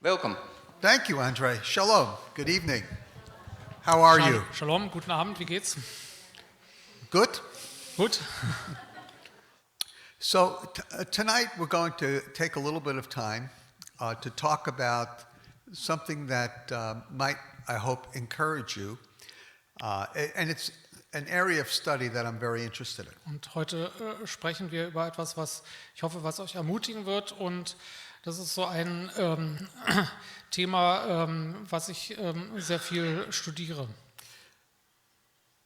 Welcome. Thank you, Andre. Shalom. Good evening. How are you? Shalom, guten Abend, wie geht's? Good? Gut. So tonight we're going to take a little bit of time to talk about something that might, I hope, encourage you. And it's an area of study that I'm very interested in. Und heute sprechen wir über etwas, was ich hoffe, was euch ermutigen wird. Und das ist so ein Thema, was ich sehr viel studiere.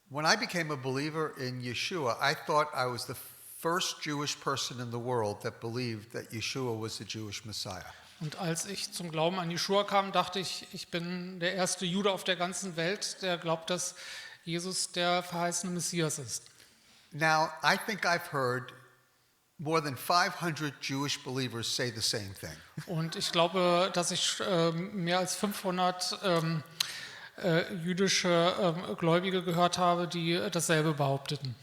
When I became a believer in Yeshua, I thought I was the first Jewish person in the world that believed that Yeshua was the Jewish Messiah. Und als ich zum Glauben an Jeschua kam, dachte ich, ich bin der erste Jude auf der ganzen Welt, der glaubt, dass Jesus der verheißene Messias ist. Now, I think I've heard more than 500 Jewish believers say the same thing. Und ich glaube, dass ich mehr als 500 jüdische Gläubige gehört habe, die dasselbe behaupteten.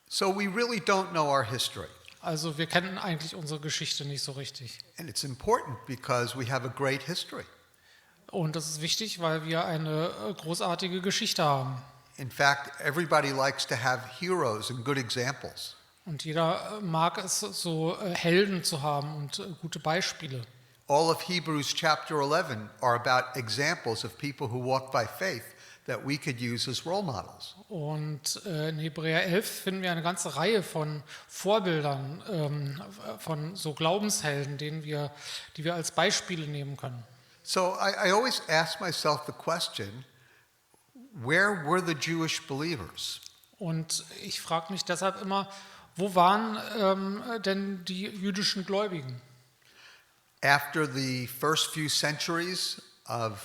So we really don't know our history. Also wir kennen eigentlich unsere Geschichte nicht so richtig. And it's important because we have a great history. Und das ist wichtig, weil wir eine großartige Geschichte haben. In fact, everybody likes to have heroes and good examples. Und jeder mag es, so Helden zu haben und gute Beispiele. All of Hebrews chapter 11 are about examples of people who walk by faith that we could use as role models. Und in Hebräer 11 finden wir eine ganze Reihe von Vorbildern, von so Glaubenshelden, die wir als Beispiele nehmen können. So I always ask myself the question, where were the Jewish believers? Und ich frage mich deshalb immer, wo waren denn die jüdischen Gläubigen? After the first few centuries of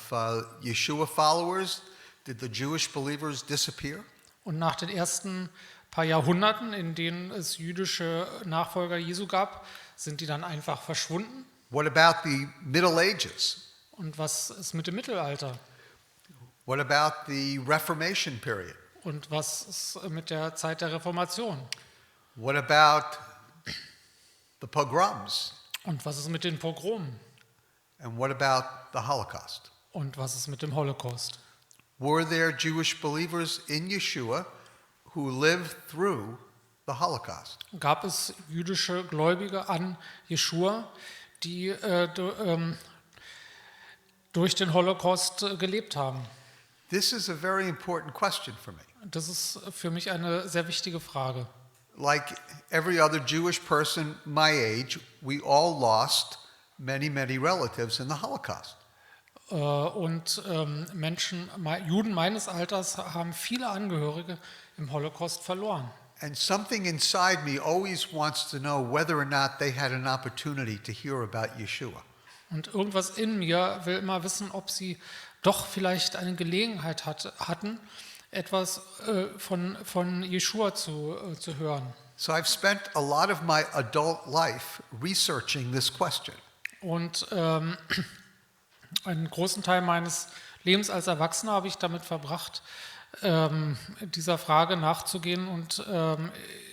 Yeshua followers, did the Jewish believers disappear? Und nach den ersten paar Jahrhunderten, in denen es jüdische Nachfolger Jesu gab, sind die dann einfach verschwunden? What about the Middle Ages? Und was ist mit dem Mittelalter? What about the Reformation period? Und was ist mit der Zeit der Reformation? What about the pogroms? Und was ist mit den Pogromen? And what about the Holocaust? Und was ist mit dem Holocaust? Were there Jewish believers in Yeshua who lived through the Holocaust? Gab es jüdische Gläubige an Jeschua, die durch den Holocaust gelebt haben? This is a very important question for me. Das ist für mich eine sehr wichtige Frage. Like every other Jewish person my age, we all lost many, many relatives in the Holocaust. Und Juden meines Alters haben viele Angehörige im Holocaust verloren. And something inside me always wants to know whether or not they had an opportunity to hear about Yeshua. Und irgendwas in mir will immer wissen, ob sie doch vielleicht eine Gelegenheit hatten, etwas von Jeschua zu hören. So I've spent a lot of my adult life researching this question. Und einen großen Teil meines Lebens als Erwachsener habe ich damit verbracht, dieser Frage nachzugehen und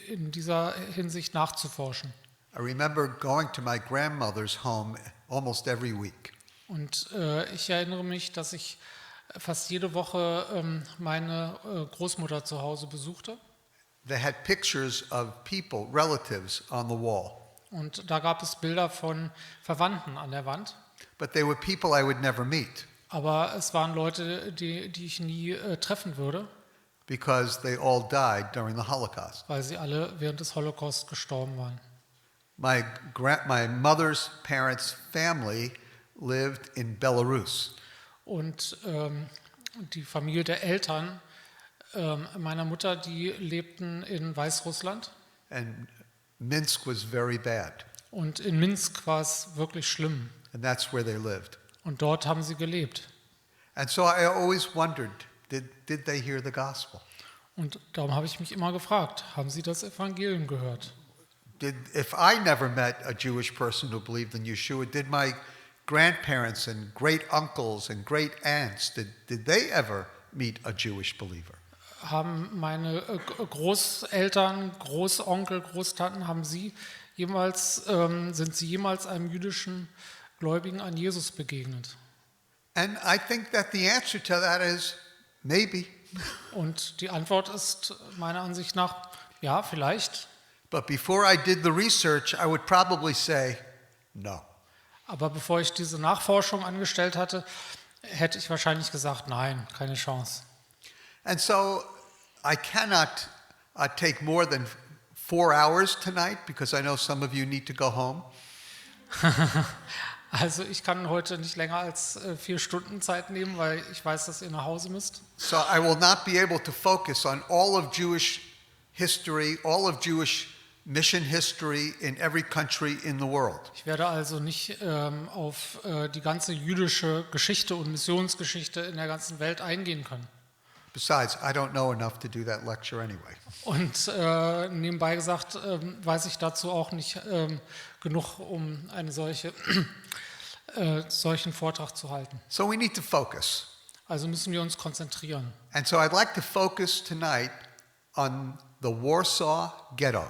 in dieser Hinsicht nachzuforschen. I remember going to my grandmother's home almost every week. Und ich erinnere mich, dass ich fast jede Woche meine Großmutter zu Hause besuchte. They had pictures of people, relatives on the wall. Und da gab es Bilder von Verwandten an der Wand. But they were people I would never meet Aber es waren Leute, die ich nie treffen würde, because they all died during the Holocaust. weil sie alle während des Holocaust gestorben waren. My mother's parents' family lived in Belarus. Und die Familie der Eltern meiner Mutter, die lebten in Weißrussland. And Minsk was very bad. Und in Minsk war es wirklich schlimm. And that's where they lived. Und dort haben sie gelebt. And so I always wondered, did they hear the gospel? Und darum habe ich mich immer gefragt, haben sie das Evangelium gehört? If I never met a Jewish person who believed in Yeshua, did my grandparents and great uncles and great aunts, did they ever meet a Jewish believer? Haben meine Großeltern, Großonkel, Großtanten, sind sie jemals einem jüdischen Gläubigen ein Jesus begegnet? And I think that the answer to that is maybe. Und die Antwort ist meiner Ansicht nach, ja, vielleicht. But before I did the research, I would probably say no. Aber bevor ich diese Nachforschung angestellt hatte, hätte ich wahrscheinlich gesagt, nein, keine Chance. And so I cannot take more than 4 hours tonight because I know some of you need to go home. Also ich kann heute nicht länger als 4 Stunden Zeit nehmen, weil ich weiß, dass ihr nach Hause müsst. So I will not be able to focus on all of Jewish history, all of Jewish mission history in every country in the world. Ich werde also nicht auf die ganze jüdische Geschichte und Missionsgeschichte in der ganzen Welt eingehen können. Besides, I don't know enough to do that lecture anyway. Und nebenbei gesagt, weiß ich dazu auch nicht genug, um eine solchen Vortrag zu halten. So we need to focus. Also müssen wir uns konzentrieren. And so I'd like to focus tonight on the Warsaw Ghetto.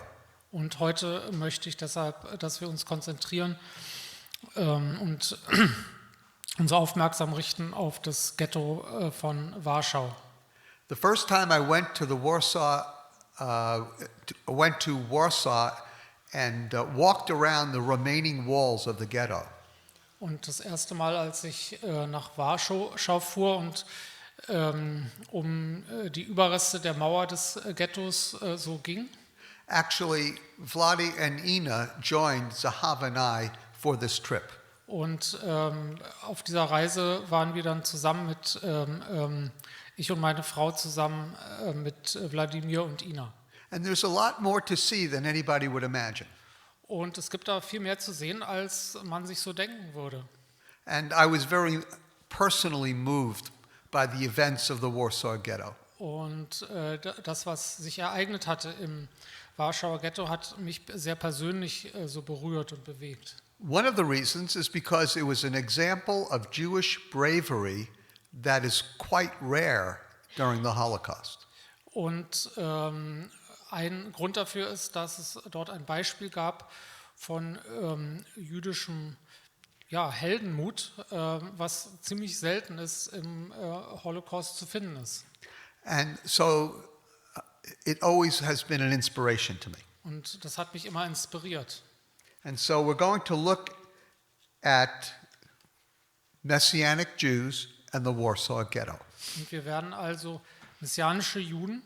Und heute möchte ich deshalb, dass wir uns konzentrieren und unsere Aufmerksamkeit richten auf das Ghetto von Warschau. The first time I went to Warsaw and walked around the remaining walls of the ghetto. Und das erste Mal, als ich nach Warschau fuhr und um die Überreste der Mauer des Ghettos so ging. Actually, Vladi and Ina joined Zahav and I for this trip. Und auf dieser Reise waren wir dann zusammen mit, ich und meine Frau zusammen mit Wladimir und Ina. And there's a lot more to see than anybody would imagine. Und es gibt da viel mehr zu sehen, als man sich so denken würde. And I was very personally moved by the events of the Warsaw Ghetto. Und das, was sich ereignet hatte im Warschauer Ghetto, hat mich sehr persönlich so berührt und bewegt. One of the reasons is because it was an example of Jewish bravery that is quite rare during the Holocaust. Und ein Grund dafür ist, dass es dort ein Beispiel gab von jüdischem Heldenmut, was ziemlich selten ist im Holocaust zu finden ist. And so it always has been an inspiration to me. Und das hat mich immer inspiriert. And so we're going to look at Messianic Jews and the Warsaw Ghetto. Und wir werden also messianische Juden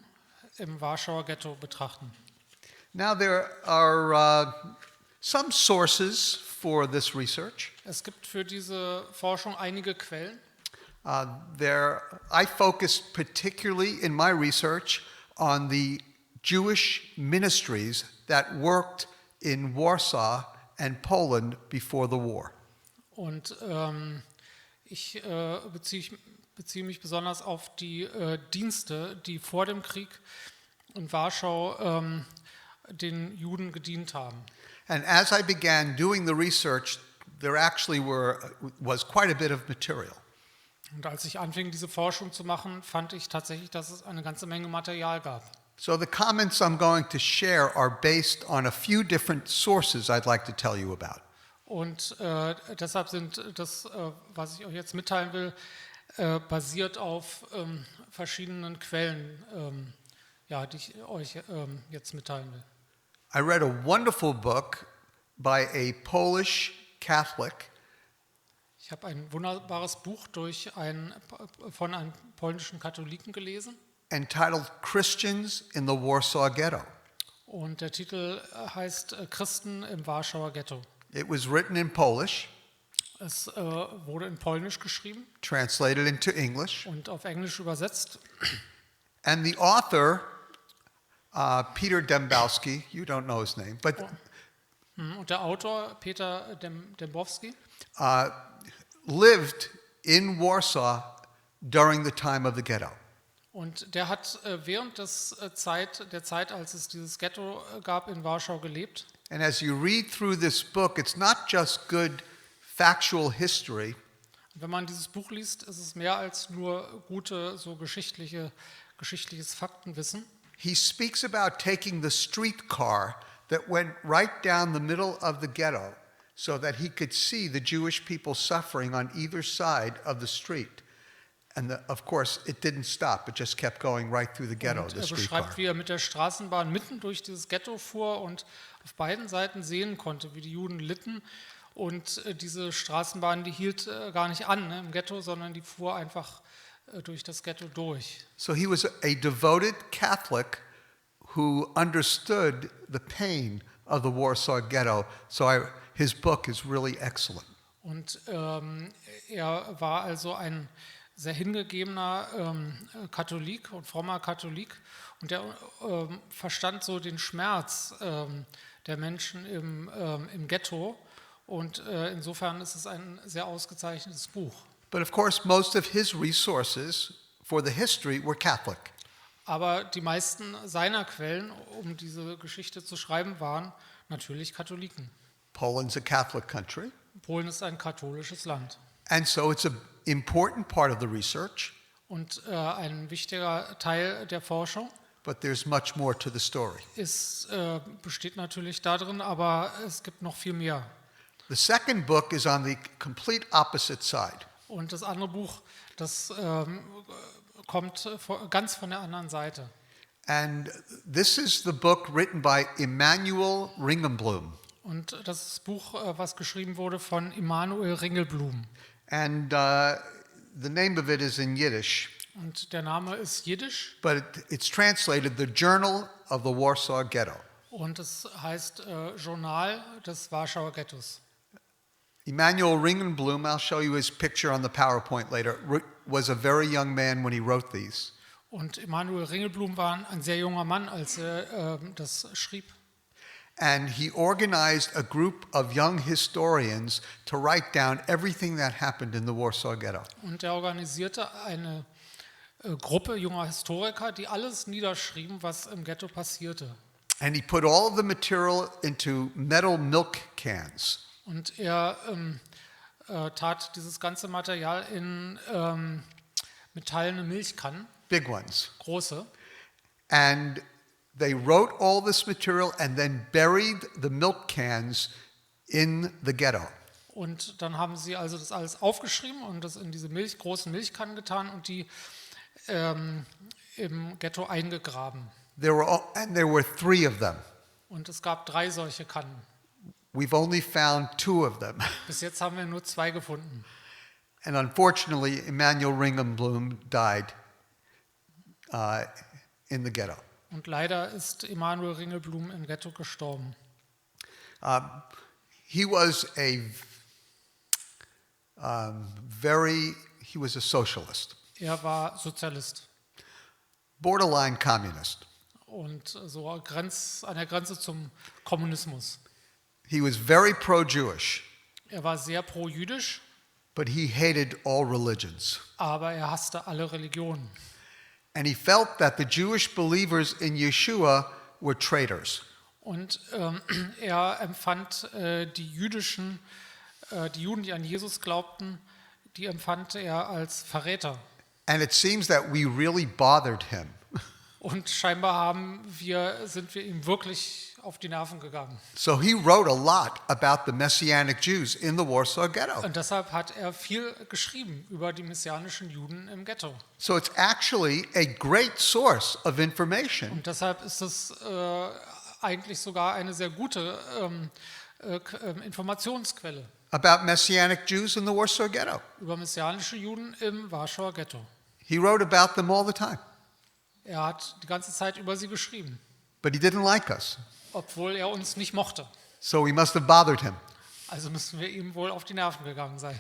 im Warschauer Ghetto betrachten. Now there are some sources for this research. Es gibt für diese Forschung einige Quellen. I focused particularly in my research on the Jewish ministries that worked in Warsaw and Poland before the war. Und ich beziehe mich besonders auf die Dienste, die vor dem Krieg in Warschau den Juden gedient haben. And as I began doing the research, there actually was quite a bit of material. Und als ich anfing, diese Forschung zu machen, fand ich tatsächlich, dass es eine ganze Menge Material gab. So the comments I'm going to share are based on a few different sources I'd like to tell you about. Und deshalb sind das, was ich euch jetzt mitteilen will, basiert auf verschiedenen Quellen, die ich euch jetzt mitteilen will. I read a wonderful book by a Polish Catholic. Ich habe ein wunderbares Buch von einem polnischen Katholiken gelesen. Entitled Christians in the Warsaw Ghetto. Und der Titel heißt Christen im Warschauer Ghetto. It was written in Polish. Es wurde in Polnisch geschrieben. Translated into English. Und auf Englisch übersetzt. And the author, Peter Dembowski, you don't know his name, but und der Autor Peter Dembowski lived in Warsaw during the time of the ghetto. Und der hat während der Zeit, als es dieses Ghetto gab, in Warschau gelebt. And as you read through this book, it's not just good factual history. Wenn man dieses Buch liest, ist es mehr als nur gute, so geschichtliches Faktenwissen. He speaks about taking the streetcar that went right down the middle of the ghetto so that he could see the Jewish people suffering on either side of the street. And of course, it didn't stop. It just kept going right through the ghetto, Und the er streetcar. beschreibt, wie er mit der Straßenbahn mitten durch dieses Ghetto fuhr und auf beiden Seiten sehen konnte, wie die Juden litten. Und diese Straßenbahn, die hielt gar nicht an, ne, im Ghetto, sondern die fuhr einfach durch das Ghetto durch. So he was a devoted Catholic who understood the pain of the Warsaw Ghetto. So his book is really excellent. Und er war also ein sehr hingegebener Katholik und frommer Katholik. Und er verstand so den Schmerz der Menschen im Ghetto. Und insofern ist es ein sehr ausgezeichnetes Buch. But of course, most of his resources for the history were Catholic. Aber die meisten seiner Quellen, um diese Geschichte zu schreiben, waren natürlich Katholiken. Poland's a Catholic country. Polen ist ein katholisches Land. And so it's an important part of the research. Und ein wichtiger Teil der Forschung But there's much more to the story. besteht natürlich darin, aber es gibt noch viel mehr. The second book is on the complete opposite side. Und das andere Buch, das kommt ganz von der anderen Seite. And this is the book written by Emanuel Ringelblum. Und das ist das Buch, was geschrieben wurde von Emanuel Ringelblum. And the name of it is in Yiddish. Und der Name ist Jiddisch. But it's translated The Journal of the Warsaw Ghetto. Und es heißt Journal des Warschauer Ghettos. Emanuel Ringelblum, I'll show you his picture on the PowerPoint later, was a very young man when he wrote these. Und Emanuel Ringelblum war ein sehr junger Mann, als er das schrieb. And he organized a group of young historians to write down everything that happened in the Warsaw Ghetto. Und er organisierte eine Gruppe junger Historiker, die alles niederschrieben, was im Ghetto passierte. And he put all of the material into metal milk cans. Und er tat dieses ganze Material in metallene Milchkannen, Big ones. große. And they wrote all this material and then buried the milk cans in the ghetto. Und dann haben sie also das alles aufgeschrieben und das in diese großen Milchkannen getan und die im Ghetto eingegraben. There were 3 of them. Und es gab 3 solche Kannen. We've only found 2 of them. Bis jetzt haben wir nur 2 gefunden. And unfortunately, Emanuel Ringelblum died in the ghetto. Und leider ist Emanuel Ringelblum im Ghetto gestorben. He was he was a socialist, Er war Sozialist borderline communist. und so an der Grenze zum Kommunismus. He was very pro-Jewish, Er war sehr pro-jüdisch, but he hated all religions. aber er hasste alle Religionen. And he felt that the Jewish believers in Yeshua were traitors. Und er empfand die Juden, die an Jesus glaubten, die empfand er als Verräter. And it seems that we really bothered him. Und scheinbar sind wir ihm wirklich auf die Nerven gegangen. So he wrote a lot about the Messianic Jews in the Warsaw Ghetto. Und deshalb hat er viel geschrieben über die messianischen Juden im Ghetto. So it's actually a great source of information Und deshalb ist es eigentlich sogar eine sehr gute Informationsquelle about Messianic Jews in the Warsaw Ghetto. über messianische Juden im Warschauer Ghetto. He wrote about them all the time, Er hat die ganze Zeit über sie geschrieben, but he didn't like us. obwohl er uns nicht mochte. So we must have bothered him. Also müssen wir ihm wohl auf die Nerven gegangen sein.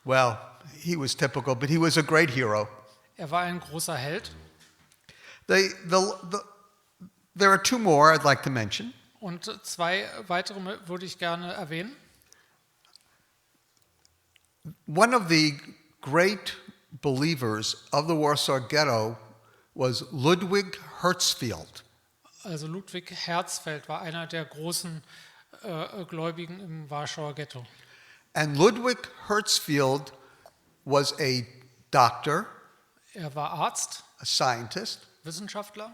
Well, he was typical, but he was a great hero. Er war ein großer Held. There are 2 more I'd like to mention. Und 2 weitere würde ich gerne erwähnen. One of the great believers of the Warsaw Ghetto was Ludwig Hertzfeld. Also Ludwig Herzfeld war einer der großen Gläubigen im Warschauer Ghetto. And Ludwig Hertzfeld was a doctor, Er war Arzt, a scientist. Wissenschaftler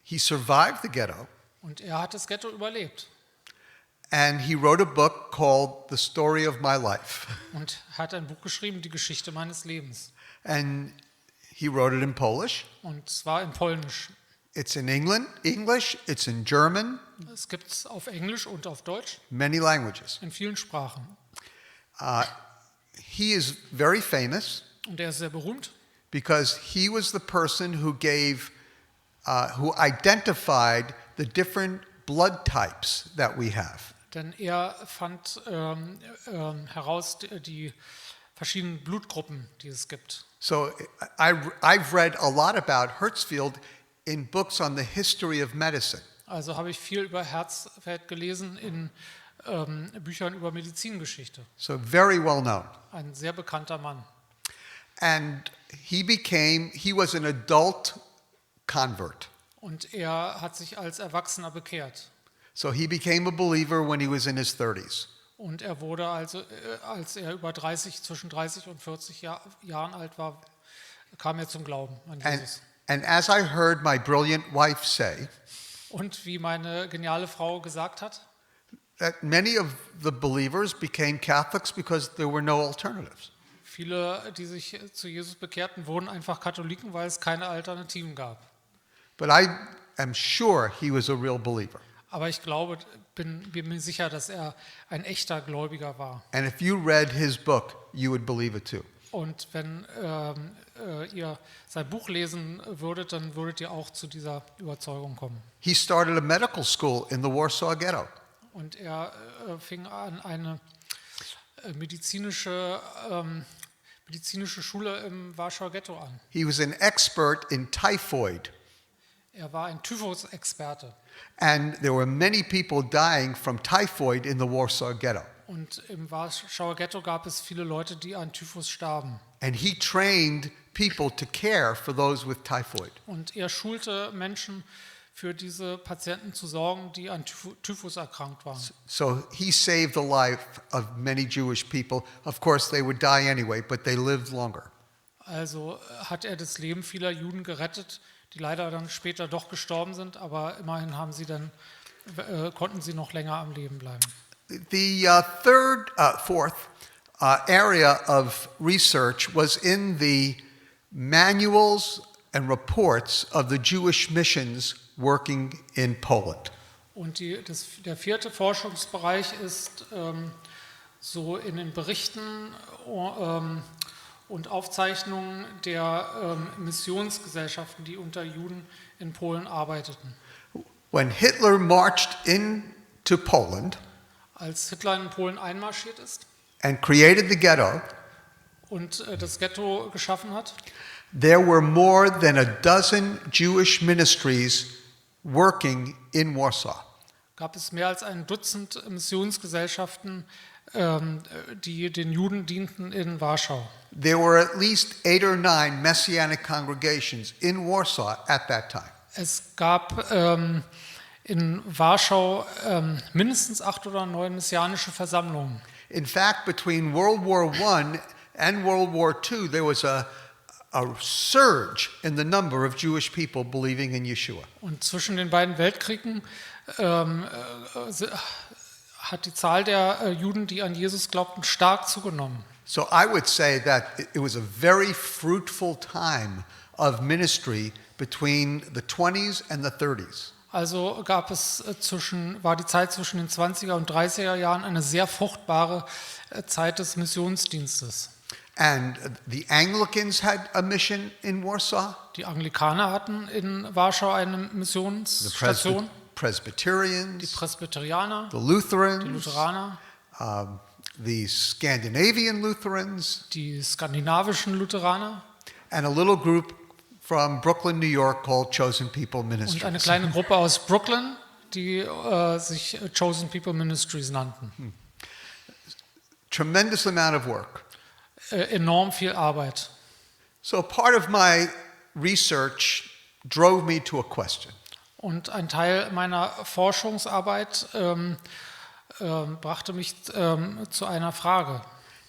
He survived the ghetto, und er hat das Ghetto überlebt. And he wrote a book called The Story of My Life. und hat ein Buch geschrieben, die Geschichte meines Lebens. And he wrote it in Polish. Und zwar in Polnisch. It's in English, it's in German, Es gibt es auf Englisch und auf Deutsch, many languages. in vielen Sprachen. He is very famous Und er ist sehr berühmt, because he was the person who who identified the different blood types that we have. denn er fand heraus die verschiedenen Blutgruppen, die es gibt. So I've read a lot about Hertzfeld in books on the history of medicine. Also habe ich viel über Herzfeld gelesen in Büchern über Medizingeschichte. So very well known. Ein sehr bekannter Mann. And he was an adult convert. Und er hat sich als Erwachsener bekehrt. So he became a believer when he was in his 30s. Und er wurde also, als er zwischen 30 und 40 Jahren alt war, kam er zum Glauben an Jesus. And as I heard my brilliant wife say, Und wie meine geniale Frau gesagt hat, that many of the believers became Catholics because there were no alternatives. viele, die sich zu Jesus bekehrten, wurden einfach Katholiken, weil es keine Alternativen gab. But I am sure he was a real believer. Aber ich glaube, bin mir sicher, dass er ein echter Gläubiger war. And if you read his book, you would believe it too. Und wenn ihr sein Buch lesen würdet, dann würdet ihr auch zu dieser Überzeugung kommen. He started a medical school in the Warsaw Ghetto. Und er fing an, eine medizinische Schule im Warschauer Ghetto an. He was an expert in typhoid. Er war ein Typhus-Experte. And there were many people dying from typhoid in the Warsaw Ghetto. Und im Warschauer Ghetto gab es viele Leute, die an Typhus starben. And he trained people to care for those with typhoid. Und er schulte Menschen, für diese Patienten zu sorgen, die an Typhus erkrankt waren. So he saved the life of many Jewish people. Of course, they would die anyway, but they lived longer. Also hat er das Leben vieler Juden gerettet, die leider dann später doch gestorben sind, aber immerhin konnten sie noch länger am Leben bleiben. The fourth area of research was in the manuals and reports of the Jewish missions working in Poland. Und der vierte Forschungsbereich ist so in den Berichten und Aufzeichnungen der Missionsgesellschaften, die unter Juden in Polen arbeiteten. When Hitler marched into Poland Als Hitler in Polen einmarschiert ist and created the ghetto, und das Ghetto geschaffen hat, there were more than a dozen Jewish ministries working in Warsaw. gab es mehr als ein Dutzend Missionsgesellschaften, die den Juden dienten in Warschau. There were at least 8 or 9 Messianic congregations in Warsaw at that time. Es gab in Warschau mindestens 8 oder 9 messianische Versammlungen. In fact, between World War I and World War II, there was a surge in the number of Jewish people believing in Yeshua. Und zwischen den beiden Weltkriegen hat die Zahl der Juden, die an Jesus glaubten, stark zugenommen. So I would say that it was a very fruitful time of ministry between the 20s and the 30s. Also war die Zeit zwischen den 20er und 30er Jahren eine sehr fruchtbare Zeit des Missionsdienstes. And the Anglicans had a mission in Warsaw. Die Anglikaner hatten in Warschau eine Missionsstation. Presbyterians, Die Presbyterianer, the Lutherans, die Lutheraner, the Scandinavian Lutherans, die skandinavischen Lutheraner and a little group from Brooklyn, New York called Chosen People und eine Ministries. kleine Gruppe aus Brooklyn, die sich Chosen People Ministries nannten. Tremendous amount of work. Enorm viel Arbeit. So part of my research drove me to a question. Und ein Teil meiner Forschungsarbeit brachte mich zu einer Frage.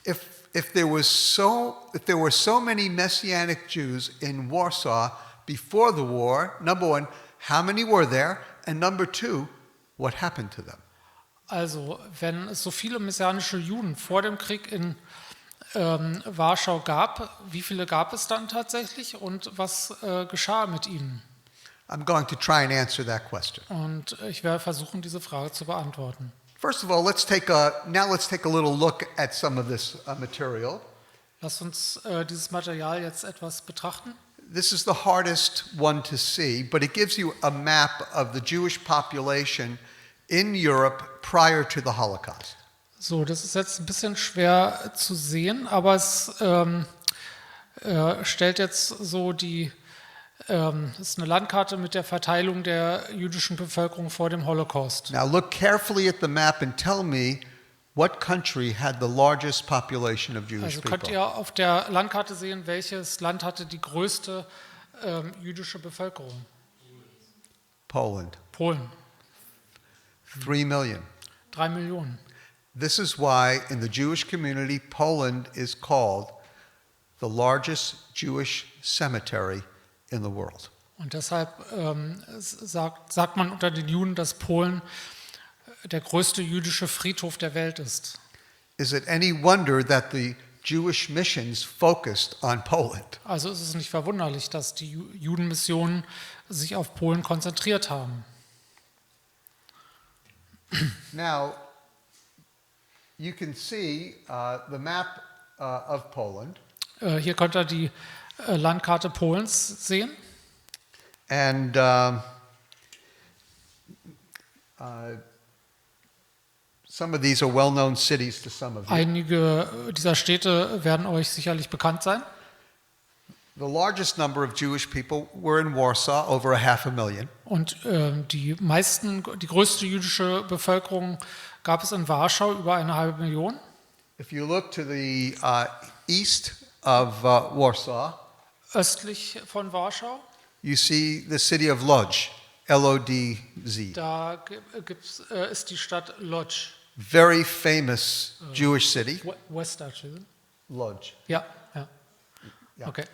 If there were so many Messianic Jews in Warsaw before the war, number one, how many were there? And number two, what happened to them? Also, wenn es so viele messianische Juden vor dem Krieg in Warschau gab, wie viele gab es dann tatsächlich und was geschah mit ihnen? I'm going to try and answer that question. Und ich werde versuchen, diese Frage zu beantworten. First of all, let's take a little look at some of this material. Lasst uns dieses Material jetzt etwas betrachten. This is the hardest one to see, but it gives you a map of the Jewish population in Europe prior to the Holocaust. So, das ist jetzt ein bisschen schwer zu sehen, aber es stellt jetzt so das ist eine Landkarte mit der Verteilung der jüdischen Bevölkerung vor dem Holocaust. Now look carefully at the map and tell me what country had the largest population of Jewish Also könnt people. ihr auf der Landkarte sehen, welches Land hatte die größte jüdische Bevölkerung? Poland, Polen, 3 million. 3 Millionen. This is why in the Jewish community, Poland is called the largest Jewish cemetery in the world. Und deshalb sagt man unter den Juden, dass Polen der größte jüdische Friedhof der Welt ist. Is it any wonder that the Jewish missions focused on Poland? Also ist es nicht verwunderlich, dass die Judenmissionen sich auf Polen konzentriert haben. Now, you can see the map of Poland. Hier könnt ihr die Landkarte Polens sehen. And some of these are well-known cities to some of you. Einige dieser Städte werden euch sicherlich bekannt sein. The largest number of Jewish people were in Warsaw, over 500,000. Und die größte jüdische Bevölkerung gab es in Warschau, über 1,5 Millionen. If you look to the east of Warsaw, Östlich von Warschau, you see the city of Lodz, L-O-D-Z. da ist die Stadt Lodz. Very famous Jewish city. Westdeutschland. Lodz. Ja. Ja. Okay.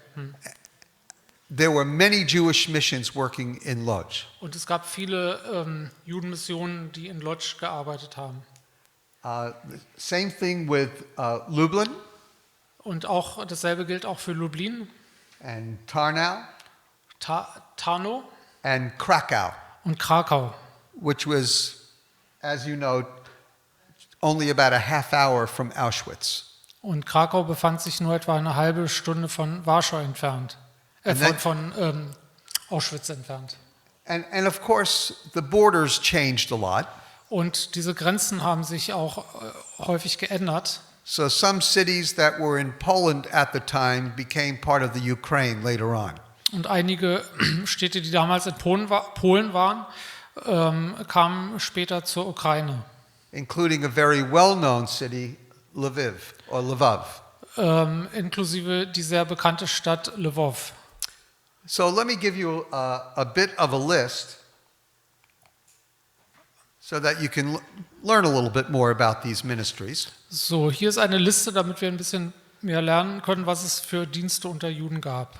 There were many Jewish missions working in Lodz. Und es gab viele Judenmissionen, die in Lodz gearbeitet haben. Same thing with Lublin Und auch dasselbe gilt auch für Lublin, and Tarnow Tarnow and Krakow, und Krakau. which was, as you know, only about a half hour from Auschwitz. Und Krakau befand sich nur etwa eine halbe Stunde von Warschau entfernt, von Auschwitz entfernt. And of course, the borders changed a lot. Und diese Grenzen haben sich auch häufig geändert. So some cities that were in Poland at the time became part of the Ukraine later on. Und einige Städte, die damals in Polen waren, kamen später zur Ukraine. Including a very well-known city, Lviv or Lvov. Inklusive die sehr bekannte Stadt Lwów. So let me give you a bit of a list so that you can learn a little bit more about these ministries. So, hier ist eine Liste, damit wir ein bisschen mehr lernen können, was es für Dienste unter Juden gab.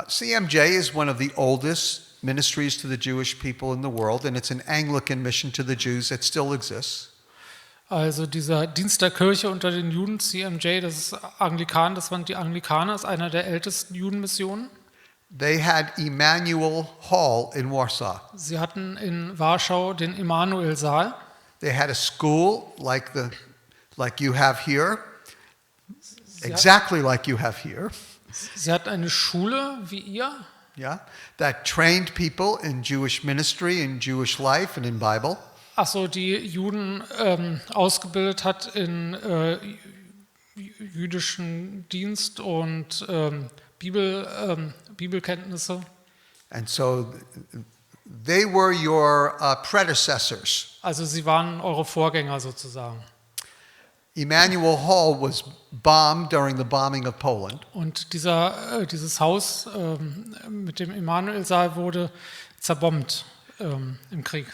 CMJ is one of the oldest ministries to the Jewish people in the world, and it's an Anglican mission to the Jews that still exists. Also dieser Dienst der Kirche unter den Juden, CMJ, das ist Anglikan, das waren die Anglikaner, ist einer der ältesten Judenmissionen. They had Emmanuel Hall in Warsaw. Sie hatten in Warschau den Immanuelsaal. They had a school like you have here, exactly like you have here. Sie hatten eine Schule wie ihr, Yeah, that trained people in Jewish ministry, in Jewish life, and in Bible. achso, die Juden ausgebildet hat in jüdischen Dienst und Bibelkenntnisse. And so they were your predecessors. Also sie waren eure Vorgänger sozusagen. Emmanuel Hall was bombed during the bombing of Poland. Und dieses Haus mit dem Immanuelsaal wurde zerbombt im Krieg.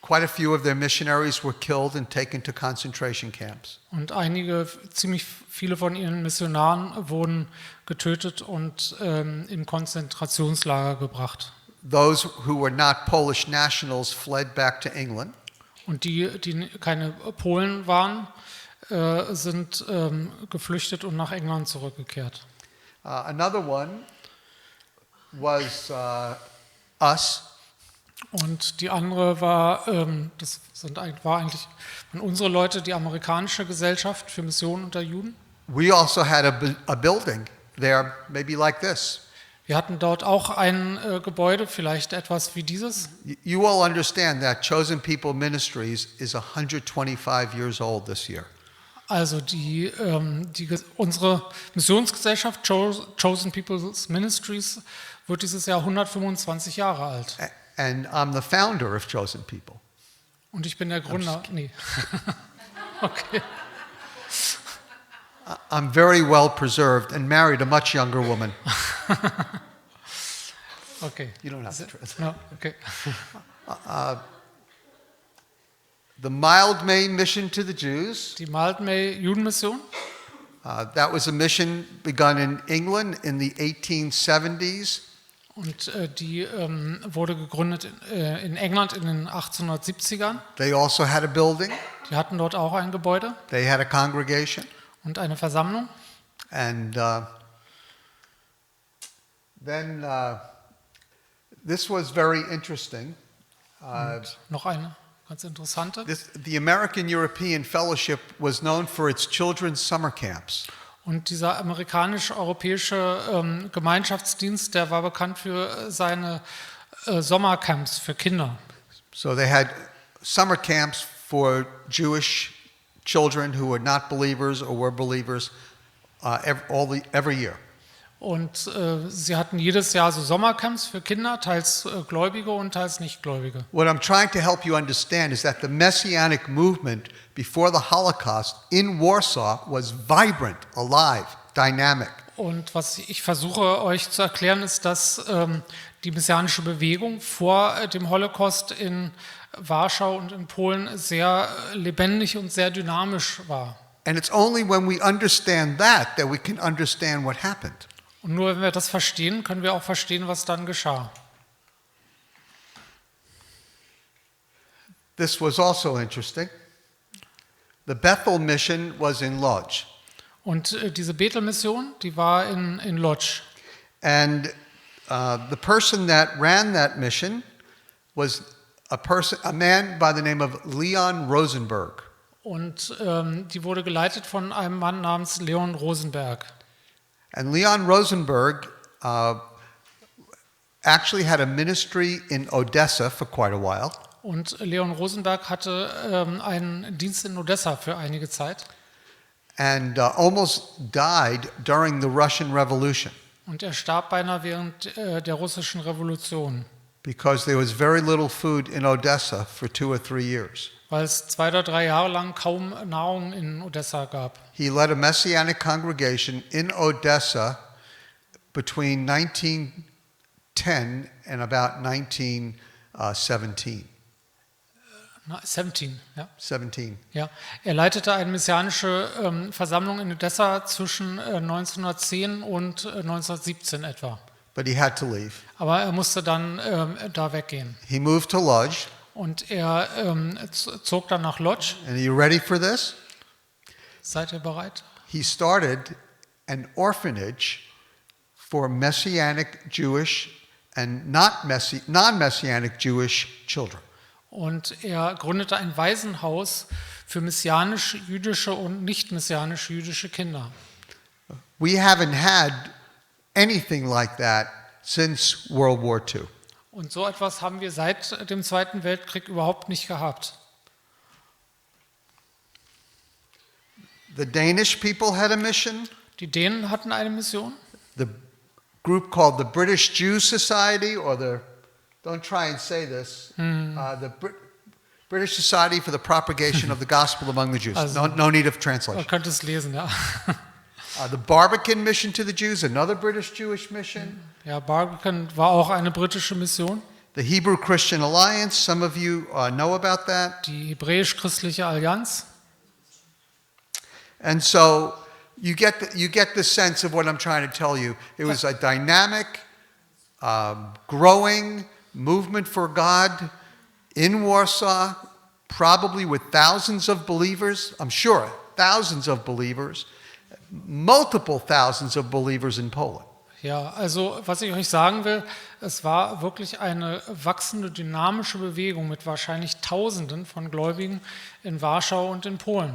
Quite a few of their missionaries were killed and taken to concentration camps. Und ziemlich viele von ihren Missionaren wurden getötet und in Konzentrationslager gebracht. Those who were not Polish nationals fled back to England. Und die keine Polen waren, sind geflüchtet und nach England zurückgekehrt. Another one was us. Und die andere war, war eigentlich von unsere Leute, die amerikanische Gesellschaft für Mission unter Juden. We also had a building there, maybe like this. Wir hatten dort auch ein Gebäude, vielleicht etwas wie dieses. You all understand that Chosen People Ministries is 125 years old this year. Also unsere Missionsgesellschaft Chosen People's Ministries wird dieses Jahr 125 Jahre alt. And I'm the founder of Chosen People. Und ich bin der Gründer. Nee. Okay. I'm very well preserved and married a much younger woman. Okay. You don't have to translate. No, okay. The Mildmay Mission to the Jews. Die Mildmay Judenmission. That was a mission begun in England in the 1870s. Und die wurde gegründet in England in den 1870ern. They also had a building. Die hatten dort auch ein Gebäude. They had a congregation. Und eine Versammlung. And then this was very interesting. Und noch eine ganz interessante. The American European Fellowship was known for its children's summer camps. Und dieser amerikanisch-europäische Gemeinschaftsdienst, der war bekannt für seine Sommercamps für Kinder. So they had summer camps for Jewish children who were not believers or were believers every year. Und sie hatten jedes Jahr so Sommercamps für Kinder, teils Gläubige und teils Nichtgläubige. What I'm trying to help you understand is that the Messianic movement before the Holocaust in Warsaw was vibrant, alive, dynamic. Und was ich versuche euch zu erklären, ist, dass die messianische Bewegung vor dem Holocaust in Warschau und in Polen sehr lebendig und sehr dynamisch war. And it's only when we understand that we can understand what happened. Und nur wenn wir das verstehen, können wir auch verstehen, was dann geschah. This was also interesting. The Bethel mission was in Lodz. Und diese Bethel-Mission, die war in Lodz. And the person that ran that mission was a man by the name of Leon Rosenberg. Und die wurde geleitet von einem Mann namens Leon Rosenberg. And Leon Rosenberg actually had a ministry in Odessa for quite a while. Und Leon Rosenberg hatte einen Dienst in Odessa für einige Zeit. And almost died during the Russian Revolution. Und er starb beinahe während der russischen Revolution. Because there was very little food in Odessa for 2 or 3 years. Weil es 2 oder 3 Jahre lang kaum Nahrung in Odessa gab. He led a Messianic congregation in Odessa between 1910 and about 1917. 17, ja. 17. Ja. Er leitete eine messianische Versammlung in Odessa zwischen 1910 und 1917 etwa. But he had to leave. Aber er musste dann da weggehen. He moved to Lodz. Und er zog dann nach Lodz. And are you ready for this? Seid ihr bereit? He started an orphanage for Messianic Jewish and non-Messianic Jewish children. Und er gründete ein Waisenhaus für messianisch-jüdische und nicht-messianisch-jüdische Kinder. We haven't had anything like that since World War II. Und so etwas haben wir seit dem Zweiten Weltkrieg überhaupt nicht gehabt. The Danish people had a mission. Die Dänen hatten eine Mission. The group called the British Jew Society, or don't try and say this, the British Society for the Propagation of the Gospel Among the Jews. Also, no need of translation. Man könnte es lesen, ja. The Barbican Mission to the Jews, another British Jewish mission. Ja, Barbican war auch eine britische Mission. The Hebrew Christian Alliance, some of you know about that. Die hebräisch-christliche Allianz. And so you get the sense of what I'm trying to tell you. It was a dynamic, growing movement for God in Warsaw probably with thousands of believers, I'm sure, thousands of believers, multiple thousands of believers in Poland. Ja, also was ich euch sagen will, es war wirklich eine wachsende, dynamische Bewegung mit wahrscheinlich Tausenden von Gläubigen in Warschau und in Polen.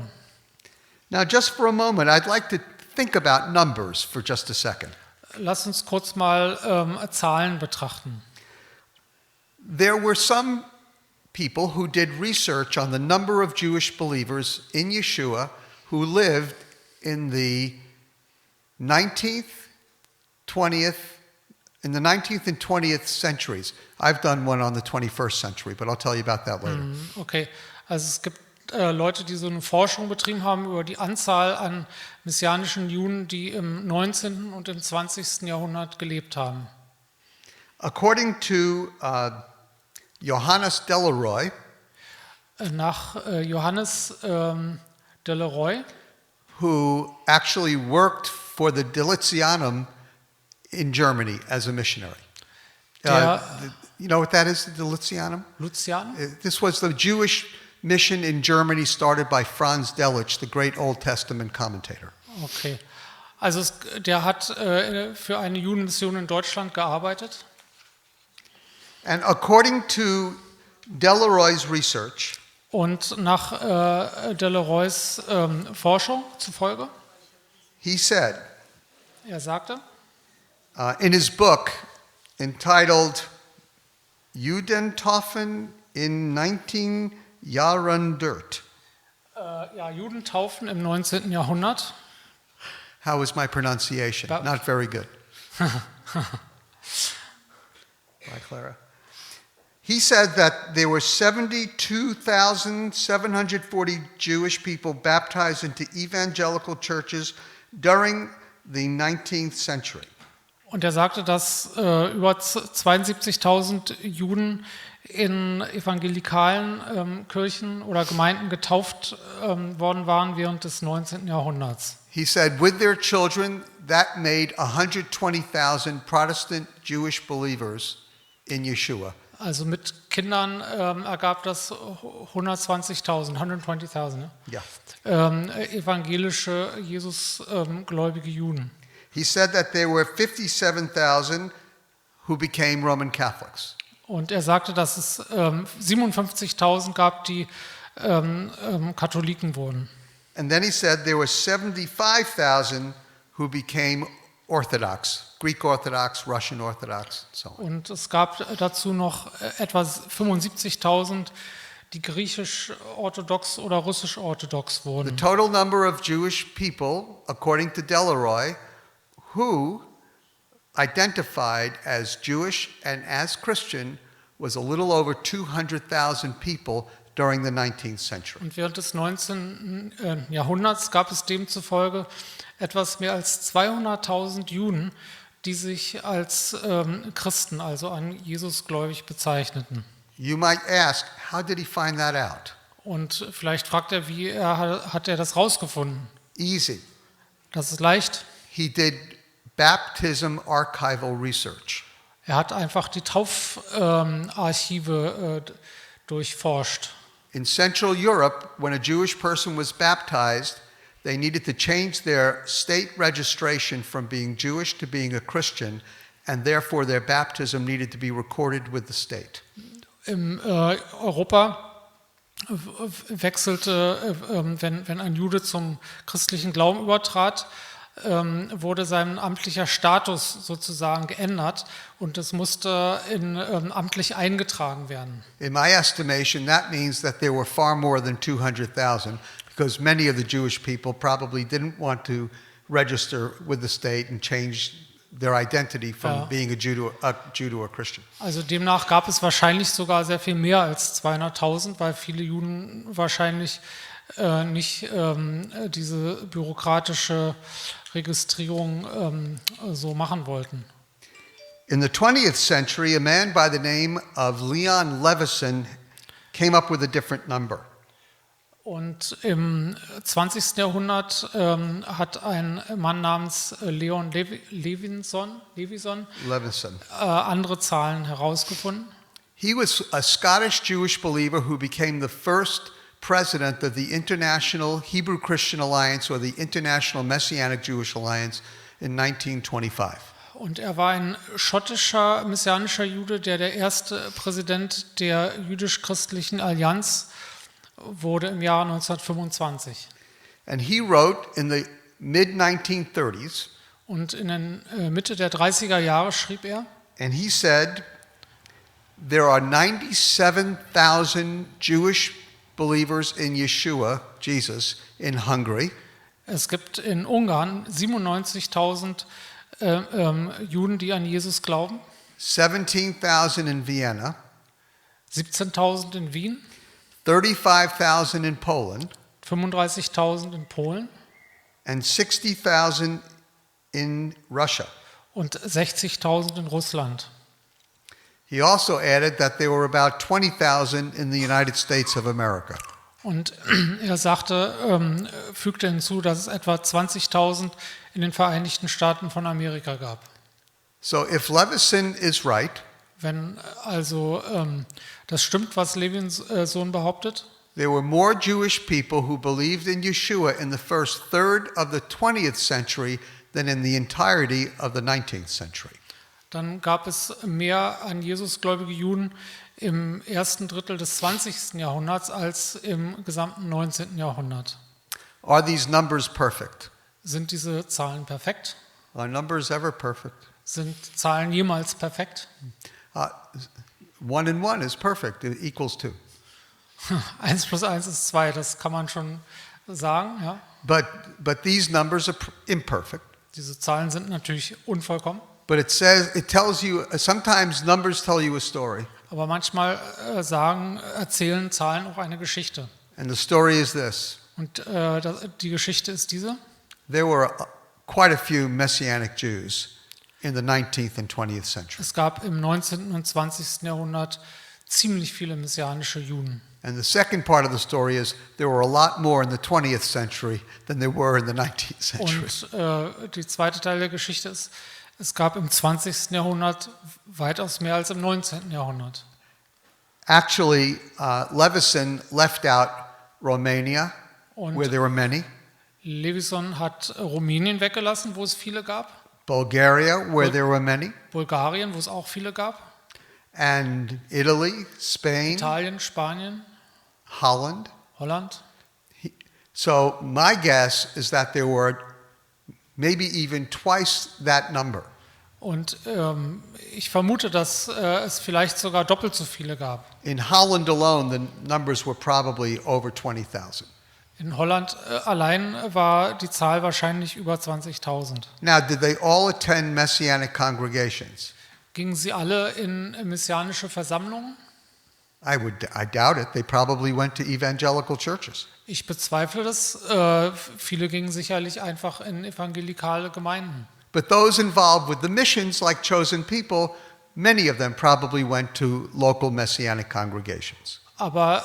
Now, just for a moment, I'd like to think about numbers for just a second. Lasst uns kurz mal Zahlen betrachten. There were some people who did research on the number of Jewish believers in Yeshua who lived in the 19th, 20th, in the 19th and 20th centuries. I've done one on the 21st century, but I'll tell you about that later. Okay, also es gibt Leute, die so eine Forschung betrieben haben über die Anzahl an messianischen Juden, die im 19. und im 20. Jahrhundert gelebt haben. According to Johannes Deleroy, Nach Johannes Deleroy, who actually worked for the Dilithianum in Germany as a missionary. You know what that is, the Dilithianum? Lucian? This was the Jewish mission in Germany started by Franz Delitzsch, the great Old Testament commentator. Okay, also der hat für eine Judenmission in Deutschland gearbeitet. And according to Deleroy's research, Und nach Deleroys Forschung zufolge, he said, er sagte, in his book entitled Judentaufen in 19 Jahren Dirt. Ja, Judentaufen im 19. Jahrhundert. How was my pronunciation? Not very good. Bye, Clara. He said that there were 72,740 Jewish people baptized into evangelical churches during the 19th century. Und er sagte, dass über 72.000 Juden in evangelikalen Kirchen oder Gemeinden getauft worden waren während des 19. Jahrhunderts. He said, with their children, that made 120,000 Protestant Jewish believers in Yeshua. Also mit Kindern ergab das 120.000, 120.000 ne? Yeah. Evangelische, Jesusgläubige Juden. He said that there were 57,000 who became Roman Catholics. Und er sagte, dass es 57.000 gab, die Katholiken wurden. And then he said there were 75,000 who became Orthodox, Greek Orthodox, Russian Orthodox, and so on. Und es gab dazu noch etwa 75.000, die griechisch-orthodox oder russisch-orthodox The wurden. total number of Jewish people, according to Deleroy, who identified as Jewish and as Christian was a little over 200,000 people during the 19th century. Und während des 19. Jahrhunderts gab es demzufolge etwas mehr als 200.000 Juden, die sich als Christen, also an Jesus gläubig bezeichneten. You might ask, how did he find that out? Und vielleicht fragt er, wie hat er das rausgefunden? Easy. Das ist leicht. He did baptism archival research. Er hat einfach die Taufarchive durchforscht. In Central Europe, when a Jewish person was baptized, they needed to change their state registration from being Jewish to being a Christian, and therefore their baptism needed to be recorded with the state. In Europa wechselte, wenn ein Jude zum christlichen Glauben übertrat, wurde sein amtlicher Status sozusagen geändert und es musste amtlich eingetragen werden. In my estimation, that means that there were far more than 200,000, because many of the Jewish people probably didn't want to register with the state and change their identity from being a Jew to a Christian. Also demnach gab es wahrscheinlich sogar sehr viel mehr als 200.000, weil viele Juden wahrscheinlich nicht diese bürokratische Registrierung so machen wollten. In the 20th century, a man by the name of Leon Levison came up with a different number. Und im 20. Jahrhundert hat ein Mann namens Leon Levison Levison. andere Zahlen herausgefunden. He was a Scottish Jewish believer who became the first president of the International Hebrew Christian Alliance or the International Messianic Jewish Alliance in 1925. Und er war ein schottischer messianischer Jude, der erste Präsident der jüdisch-christlichen Allianz wurde im Jahr 1925. And he wrote in the mid-1930s, Und in der Mitte der 30er Jahre schrieb er, and he said, there are 97,000 Jewish believers in Yeshua, Jesus, in Hungary. es gibt in Ungarn 97.000 Juden, die an Jesus glauben, 17,000 in Vienna, 17.000 in Wien, 35,000 in Poland, 35.000 in Polen and 60,000 in Russia. und 60.000 in Russland. He also added that there were about 20,000 in the United States of America. Und er sagte, fügte hinzu, dass es etwa 20.000 in den Vereinigten Staaten von Amerika gab. So if Levison is right, Wenn also das stimmt, was Levins Sohn behauptet, there were more Jewish people who believed in Yeshua in the first third of the 20th century than in the entirety of the 19th century. dann gab es mehr an Jesus gläubige Juden im ersten Drittel des 20. Jahrhunderts als im gesamten 19. Jahrhundert. Are these numbers perfect? Sind diese Zahlen perfekt? Are numbers ever perfect? Sind Zahlen jemals perfekt? 1 and 1 is perfect. It equals 2. 1 plus 1 ist 2, das kann man schon sagen. Ja. But these numbers are imperfect. Diese Zahlen sind natürlich unvollkommen, But it tells you, sometimes numbers tell you a story. aber manchmal erzählen Zahlen auch eine Geschichte. And the story is this. Und die Geschichte ist diese. There were quite a few Messianic Jews in the 19th and 20th century. Es gab im 19. und 20. Jahrhundert ziemlich viele messianische Juden. And the second part of the story is there were a lot more in the 20th century than there were in the 19th century. Und die zweite Teil der Geschichte ist, es gab im 20. Jahrhundert weitaus mehr als im 19. Jahrhundert. Actually, Levison left out Romania, Und where there were many, Levison hat Rumänien weggelassen, wo es viele gab, Bulgaria, where there were many, Bulgarien, wo es auch viele gab, and Italy, Spain, Italien, Spanien, Holland. Holland. So my guess is that there were maybe even twice that number. Und ich vermute, dass es vielleicht sogar doppelt so viele gab. In Holland alone, the numbers were probably over 20,000. In Holland allein war die Zahl wahrscheinlich über 20.000. Now, did they all attend Messianic congregations? Gingen sie alle in messianische Versammlungen? I doubt it. They probably went to evangelical churches. Ich bezweifle das. Viele gingen sicherlich einfach in evangelikale Gemeinden. But those involved with the missions, like chosen people, many of them probably went to local Messianic congregations. Aber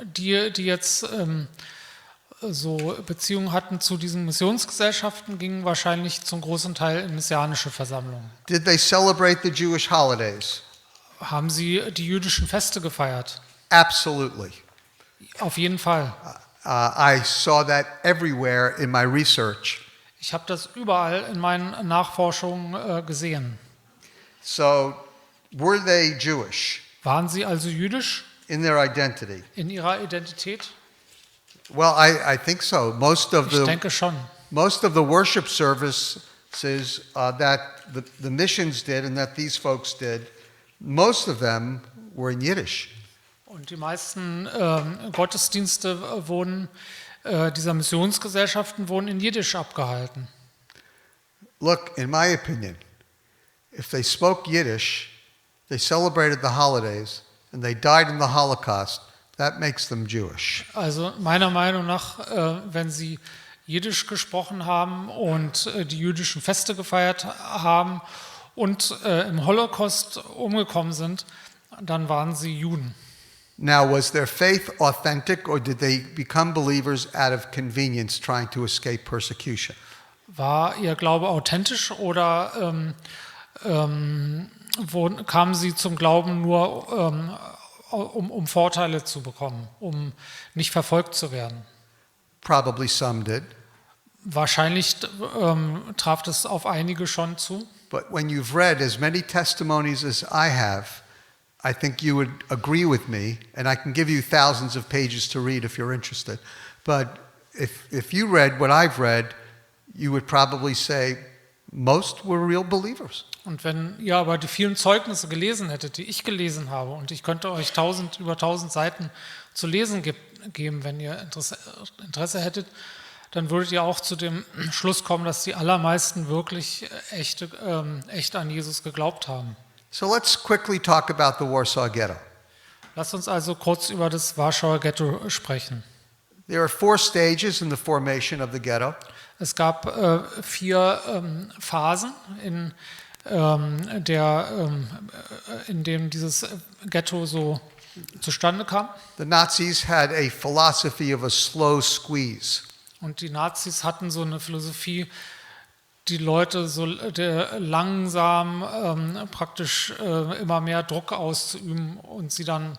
die jetzt so Beziehungen hatten zu diesen Missionsgesellschaften, gingen wahrscheinlich zum großen Teil in messianische Versammlungen. Did they celebrate the Jewish holidays? Haben sie die jüdischen Feste gefeiert? Absolutely. Auf jeden Fall. I saw that everywhere in my research. Ich habe das überall in meinen Nachforschungen gesehen. So, were they Jewish Waren sie also jüdisch in their identity? in ihrer Identität? Well, I think so. Most of Ich denke schon. the worship services that the missions did and that these folks did, most of them were in Yiddish. Und die meisten Gottesdienste dieser Missionsgesellschaften wurden in Jiddisch abgehalten. Look, in my opinion, if they spoke Yiddish, they celebrated the holidays, and they died in the Holocaust, that makes them Jewish. Also meiner Meinung nach, wenn sie Jiddisch gesprochen haben und die jüdischen Feste gefeiert haben und im Holocaust umgekommen sind, dann waren sie Juden. Now, was their faith authentic, or did they become believers out of convenience, trying to escape persecution? War ihr Glaube authentisch oder kamen sie zum Glauben nur, um Vorteile zu bekommen, um nicht verfolgt zu werden. Probably some did. Wahrscheinlich traf das auf einige schon zu. But when you've read as many testimonies as I have, I think you would agree with me, and I can give you thousands of pages to read if you're interested. But if you read what I've read, you would probably say most were real believers. Und wenn ihr aber die vielen Zeugnisse gelesen hättet, die ich gelesen habe, und ich könnte euch über 1000 Seiten zu lesen geben, wenn ihr Interesse hättet, dann würdet ihr auch zu dem Schluss kommen, dass die allermeisten wirklich echt an Jesus geglaubt haben. So let's quickly talk about the Warsaw Ghetto. Lasst uns also kurz über das Warschauer Ghetto sprechen. There are 4 stages in the formation of the ghetto. Es gab 4 Phasen, in dem dieses Ghetto so zustande kam. The Nazis had a philosophy of a slow squeeze. Und die Nazis hatten so eine Philosophie, die Leute so langsam praktisch immer mehr Druck auszuüben und sie dann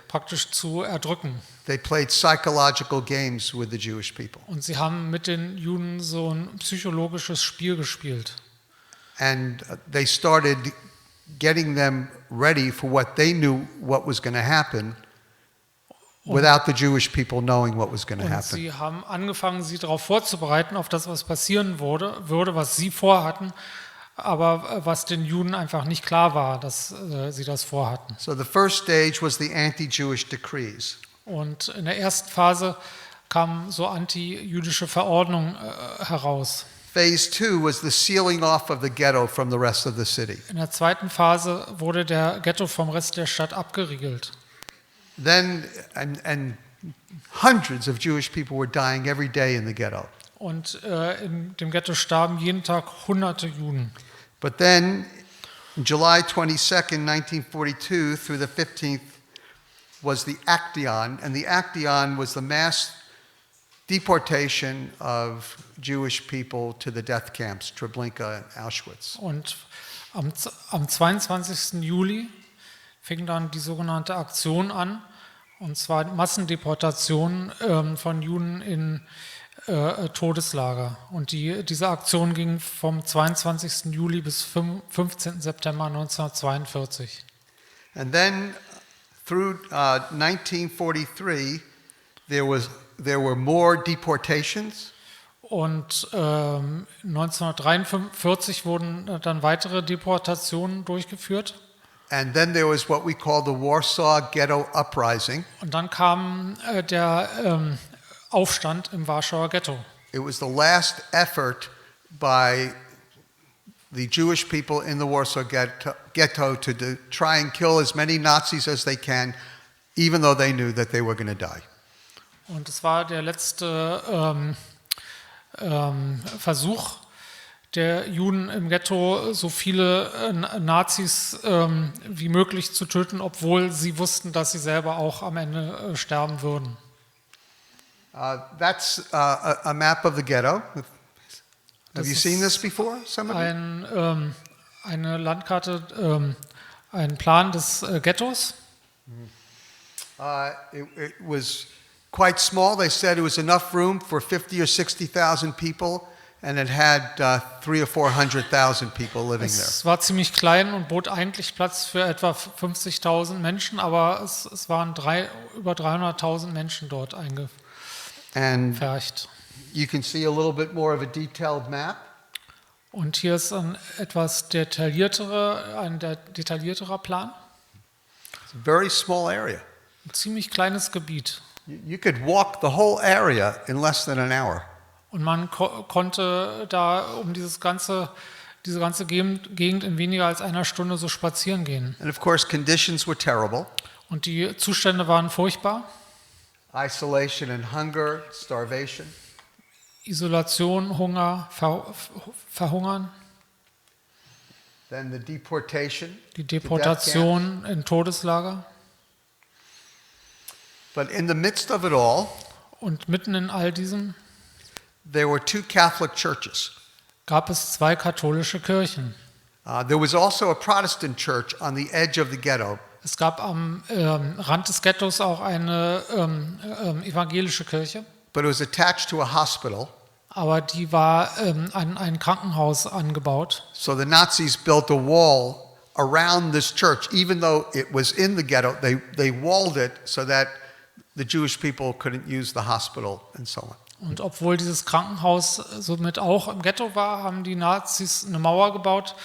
praktisch zu erdrücken. They played psychological games with the Jewish people. Und sie haben mit den Juden so ein psychologisches Spiel gespielt. And they started getting them ready for what they knew what was going to happen without the Jewish people knowing what was going to Und happen. sie haben angefangen, sie darauf vorzubereiten, auf das, was passieren würde, was sie vorhatten, aber was den Juden einfach nicht klar war, dass sie das vorhatten. So the first stage was the anti-Jewish decrees. Und in der ersten Phase kamen so anti-jüdische Verordnungen heraus. Phase 2 was the sealing off of the ghetto from the rest of the city. In der zweiten Phase wurde der Ghetto vom Rest der Stadt abgeriegelt. Then, and hundreds of Jewish people were dying every day in the ghetto. Und in dem Ghetto starben jeden Tag hunderte Juden. But then, July 22nd, 1942 through the 15th was the Action, and the Action was the mass deportation of Jewish people to the death camps, Treblinka and Auschwitz. Und am 22. Juli fing dann die sogenannte Aktion an, und zwar Massendeportationen von Juden in Todeslager. Und diese Aktion ging vom 22. Juli bis 15. September 1942. And then through 1943, there were more deportations. Und 1943 wurden dann weitere Deportationen durchgeführt. And then there was what we call the Warsaw Ghetto Uprising. Und dann kam der Aufstand im Warschauer Ghetto. It was the last effort by the Jewish people in the Warsaw Ghetto to try and kill as many Nazis as they can, even though they knew that they were going to die. Und es war der letzte Versuch der Juden im Ghetto, so viele Nazis wie möglich zu töten, obwohl sie wussten, dass sie selber auch am Ende sterben würden. That's a map of the ghetto. Have you seen this before, some of you? Eine Landkarte, ein Plan des Ghettos. It was quite small. They said it was enough room for 50 or 60,000 people, and it had 300,000 or 400,000 people living there. Es war ziemlich klein und bot eigentlich Platz für etwa 50.000 Menschen, aber es waren über 300.000 Menschen dort And eingepfercht. you can see a little bit more of a detailed map. Und hier ist ein detaillierterer Plan. It's a very small area. Ein ziemlich kleines Gebiet. You could walk the whole area in less than an hour. Und man konnte da um diese ganze Gegend in weniger als einer Stunde so spazieren gehen. And of course, conditions were terrible. Und die Zustände waren furchtbar. Isolation and hunger, starvation. Isolation, Hunger, Verhungern. Then the deportation. Die Deportation in Todeslager. But in the midst of it all, Und mitten in all diesem there were 2 Catholic churches. gab es 2 katholische Kirchen. There was also a Protestant church on the edge of the ghetto. Es gab am Rand des Ghettos auch eine evangelische Kirche, But it was attached to a hospital. aber die war an ein Krankenhaus angebaut. So the Nazis built a wall around this church. Even though it was in the ghetto, they walled it so that the Jewish people couldn't use the hospital and so on. Und obwohl dieses Krankenhaus somit auch im Ghetto war, haben die Nazis eine Mauer gebaut,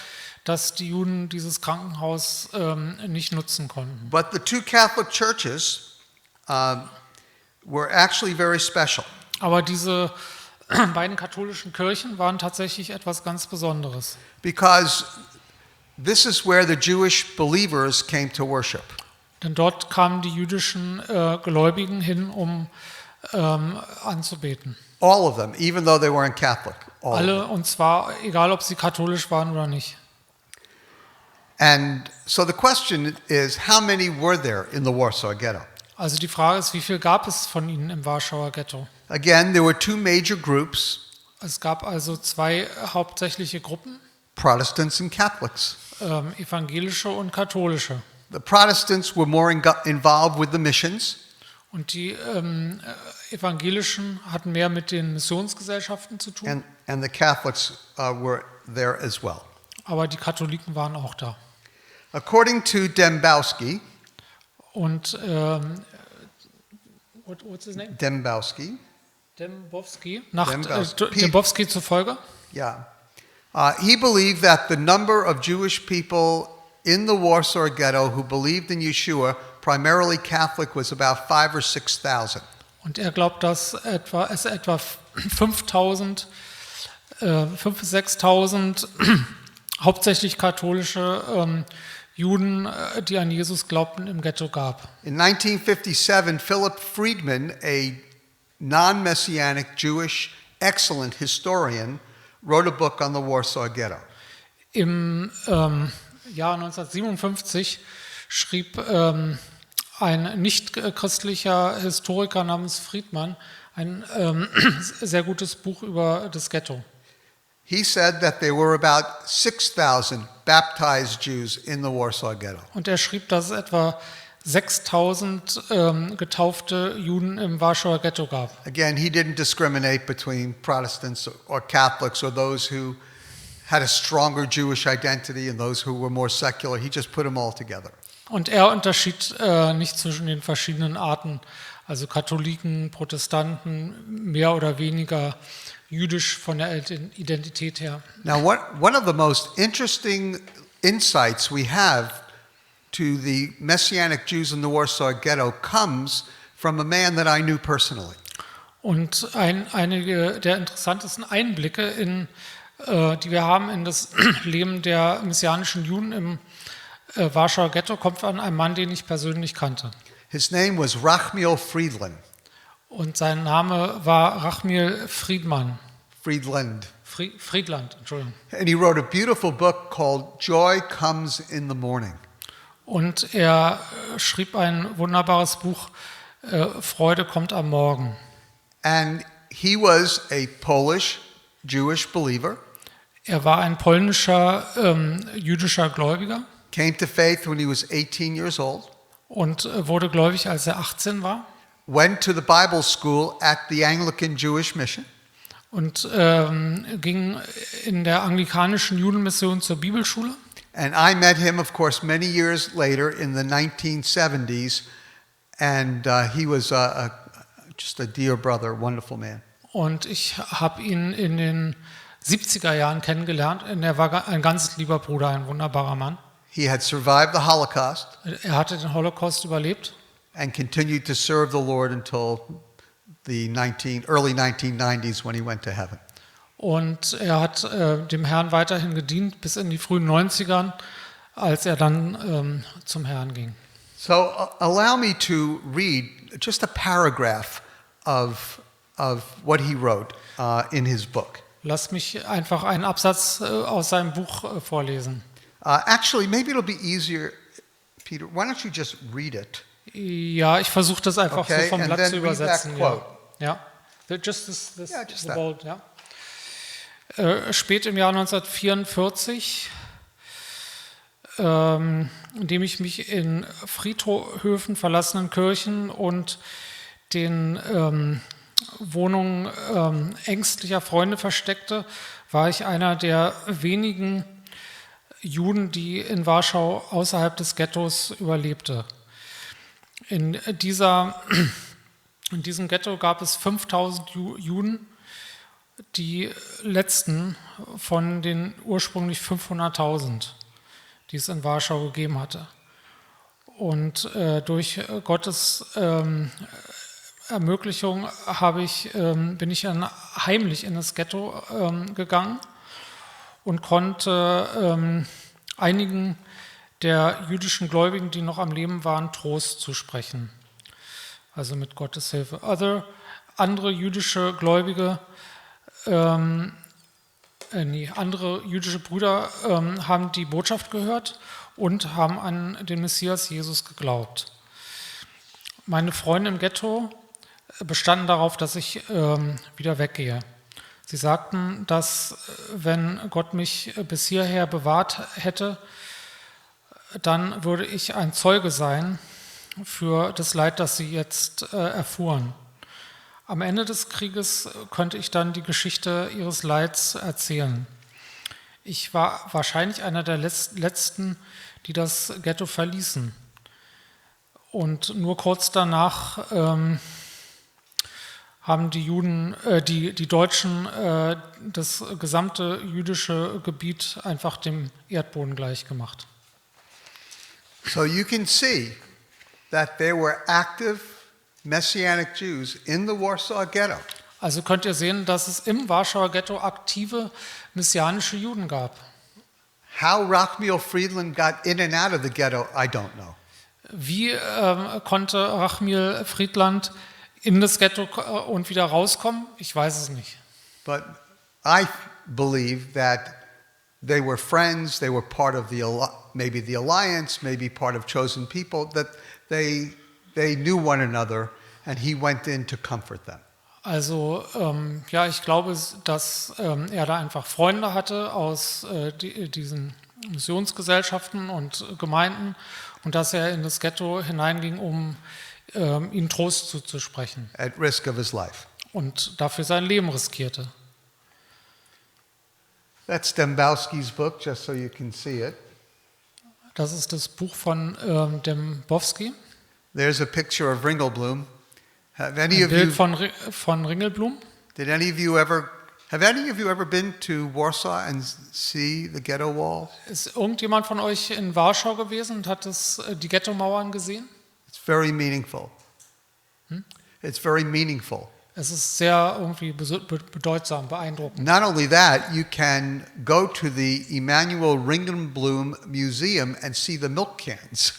dass die Juden dieses Krankenhaus nicht nutzen konnten. But the two Catholic churches were actually very special. Aber diese beiden katholischen Kirchen waren tatsächlich etwas ganz Besonderes. Because this is where the Jewish believers came to worship. Denn dort kamen die jüdischen Gläubigen hin, um anzubeten. All of them, even though they weren't Catholic. All of them. Alle, und zwar egal, ob sie katholisch waren oder nicht. And so the question is, how many were there in the Warsaw Ghetto? Also die Frage ist, wie viel gab es von ihnen im Warschauer Ghetto? Again, there were two major groups, Es gab also zwei hauptsächliche Gruppen, Protestants and Catholics. evangelische und katholische. The Protestants were more involved with the missions, Und die Evangelischen hatten mehr mit den Missionsgesellschaften zu tun, and the Catholics were there as well. aber die Katholiken waren auch da. According to Dembowski, Und what's his name? Dembowski, Nach Dembowski. Dembowski zufolge, yeah, he believed that the number of Jewish people in the Warsaw Ghetto who believed in Yeshua, primarily Catholic, was about 5,000 or 6,000. und er glaubt, dass es etwa 5.000, 5.000 bis 6.000 hauptsächlich katholische Juden, die an Jesus glaubten, im Ghetto gab. In 1957, Philip Friedman, a non-Messianic Jewish excellent historian, wrote a book on the Warsaw Ghetto. Im Jahr 1957 schrieb ein nicht-christlicher Historiker namens Friedman ein sehr gutes Buch über das Ghetto. He said that there were about 6,000 baptized Jews in the Warsaw Ghetto. Und er schrieb, dass es etwa 6.000 getaufte Juden im Warschauer Ghetto gab. Again, he didn't discriminate between Protestants or Catholics or those who had a stronger Jewish identity and those who were more secular. He just put them all together. Und er unterschied nicht zwischen den verschiedenen Arten, also Katholiken, Protestanten, mehr oder weniger jüdisch von der Identität her. Now, one of the most interesting insights we have to the Messianic Jews in the Warsaw Ghetto comes from a man that I knew personally. Und einige der interessantesten Einblicke, die wir haben in das Leben der messianischen Juden im Warschauer Ghetto, kommt von einem Mann, den ich persönlich kannte. His name was Rachmiel Friedland. Und sein Name war Rachmiel Friedland, Entschuldigung. And he wrote a beautiful book called Joy Comes in the Morning. Und er schrieb ein wunderbares Buch, Freude kommt am Morgen. And he was a Polish Jewish believer. Er war ein polnischer jüdischer Gläubiger. Came to faith when he was 18 years old. Und wurde gläubig, als er 18 war. Went to the Bible school at the Anglican Jewish Mission. Und ging in der anglikanischen Judenmission zur Bibelschule. And I met him, of course, many years later in the 1970s. And he was just a dear brother, wonderful man. Und ich habe ihn in den 70er Jahren kennengelernt. Und er war ein ganz lieber Bruder, ein wunderbarer Mann. He had survived the Holocaust. Er hatte den Holocaust überlebt. And continued to serve the Lord until the early 1990s when he went to heaven. Und er hat dem Herrn weiterhin gedient bis in die frühen 90ern, als er dann zum Herrn ging. So allow me to read just a paragraph of what he wrote in his book. Lass mich einfach einen Absatz aus seinem Buch vorlesen. Actually, maybe it'll be easier, Peter. Why don't you just read it? Ja, ich versuche das einfach Okay, so vom and Blatt then zu read that übersetzen. quote. Ja. Just just the that. bold, ja. Spät im Jahr 1944 indem ich mich in Friedhöfen, verlassenen Kirchen und den Wohnungen ängstlicher Freunde versteckte, war ich einer der wenigen Juden, die in Warschau außerhalb des Ghettos überlebte. In diesem Ghetto gab es 5000 Juden, die letzten von den ursprünglich 500.000, die es in Warschau gegeben hatte. Und durch Gottes Ermöglichung bin ich dann heimlich in das Ghetto gegangen und konnte einigen der jüdischen Gläubigen, die noch am Leben waren, Trost zusprechen. Also mit Gottes Hilfe. Andere jüdische Gläubige, andere jüdische Brüder haben die Botschaft gehört und haben an den Messias Jesus geglaubt. Meine Freunde im Ghetto bestanden darauf, dass ich wieder weggehe. Sie sagten, dass wenn Gott mich bis hierher bewahrt hätte, dann würde ich ein Zeuge sein für das Leid, das sie jetzt erfuhren. Am Ende des Krieges könnte ich dann die Geschichte ihres Leids erzählen. Ich war wahrscheinlich einer der Letzten, die das Ghetto verließen. Und nur kurz danach haben die Deutschen das gesamte jüdische Gebiet einfach dem Erdboden gleichgemacht. So you can see that there were active Messianic Jews in the Warsaw Ghetto. Also könnt ihr sehen, dass es im Warschauer Ghetto aktive messianische Juden gab. How Rachmiel Friedland got in and out of the ghetto, I don't know. Wie konnte Rachmiel Friedland in das Ghetto und wieder rauskommen? Ich weiß es nicht. But I believe that they were friends, they were part of maybe the alliance, maybe part of chosen people, that they knew one another and he went in to comfort them. Also ich glaube, dass er da einfach Freunde hatte aus diesen Missionsgesellschaften und Gemeinden und dass er in das Ghetto hineinging, um ihnen Trost zuzusprechen. At risk of his life. Und dafür sein Leben riskierte. That's Dembowski's book, just so you can see it. Das ist das Buch von Dembowski. There's a picture of Ringelblum. Have any Ein of Bild you von Ringelblum. have any of you ever been to Warsaw and see the ghetto wall? Ist irgendjemand von euch in Warschau gewesen und hat die Ghetto-Mauern gesehen? It's very meaningful. It's very meaningful. Es ist sehr irgendwie bedeutsam, beeindruckend. Not only that, you can go to the Emanuel Ringelblum Museum and see the milk cans.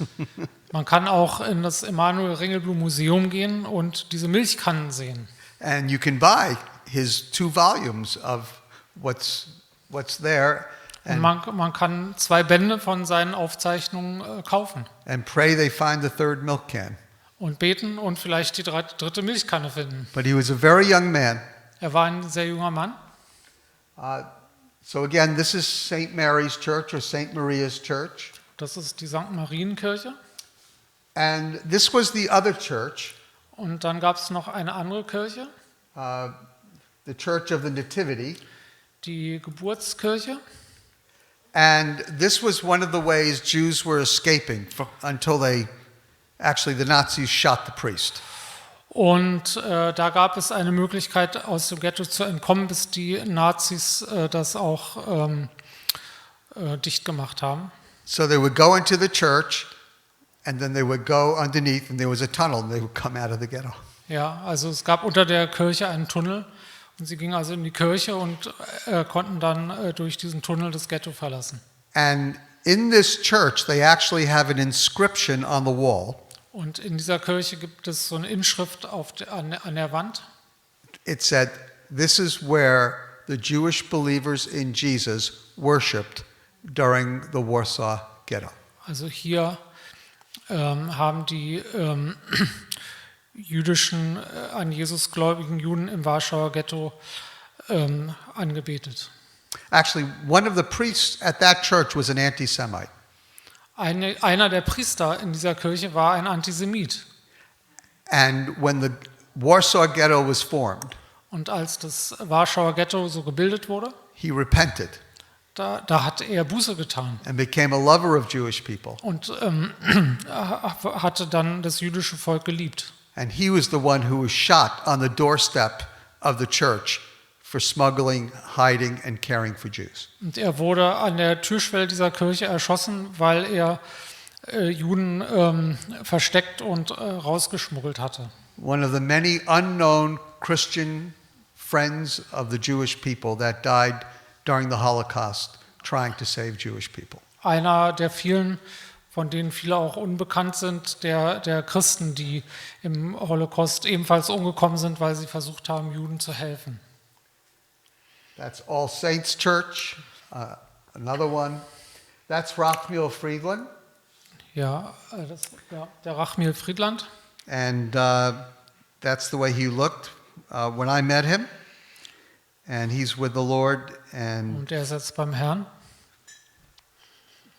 Man kann auch in das Emanuel Ringelblum Museum gehen und diese Milchkannen sehen. And you can buy his 2 volumes of what's there. Und man kann 2 Bände von seinen Aufzeichnungen kaufen. And pray they find the 3rd milk can. Und beten und vielleicht die dritte Milchkanne finden. But he was a very young man. Er war ein sehr junger Mann. So again, this is St. Mary's Church or St. Maria's Church. Das ist die St. Marienkirche. And this was the other church. Und dann gab es noch eine andere Kirche. The Church of the Nativity. Die Geburtskirche. And this was one of the ways Jews were escaping until the Nazis shot the priest. Und da gab es eine Möglichkeit, aus dem Ghetto zu entkommen, bis die Nazis das auch dicht gemacht haben. So they would go into the church and then they would go underneath and there was a tunnel and they would come out of the ghetto. Ja, also es gab unter der Kirche einen Tunnel und sie gingen also in die Kirche und konnten dann durch diesen Tunnel das Ghetto verlassen. And in this church they actually have an inscription on the wall. Und in dieser Kirche gibt es so eine Inschrift an der Wand. It said, "This is where the Jewish believers in Jesus worshipped during the Warsaw Ghetto." Also hier haben die jüdischen, an Jesus gläubigen Juden im Warschauer Ghetto angebetet. Actually, one of the priests at that church was an anti-Semite. Einer der Priester in dieser Kirche war ein Antisemit. And when the Warsaw Ghetto was formed, Und als das Warschauer Ghetto so gebildet wurde, he repented da hat er Buße getan and became a lover of Jewish people. und hatte dann das jüdische Volk geliebt. And he was the one who was shot on the doorstep of the church for smuggling, hiding, and caring for Jews. Und er wurde an der Türschwelle dieser Kirche erschossen, weil er Juden versteckt und rausgeschmuggelt hatte. One of the many unknown Christian friends of the Jewish people that died during the Holocaust trying to save Jewish people. Einer der vielen, von denen viele auch unbekannt sind, der Christen, die im Holocaust ebenfalls umgekommen sind, weil sie versucht haben, Juden zu helfen. That's All Saints Church, another one. That's Rachmiel Friedland. Ja, der Rachmiel Friedland. And that's the way he looked when I met him. And he's with the Lord. And Und er ist jetzt beim Herrn.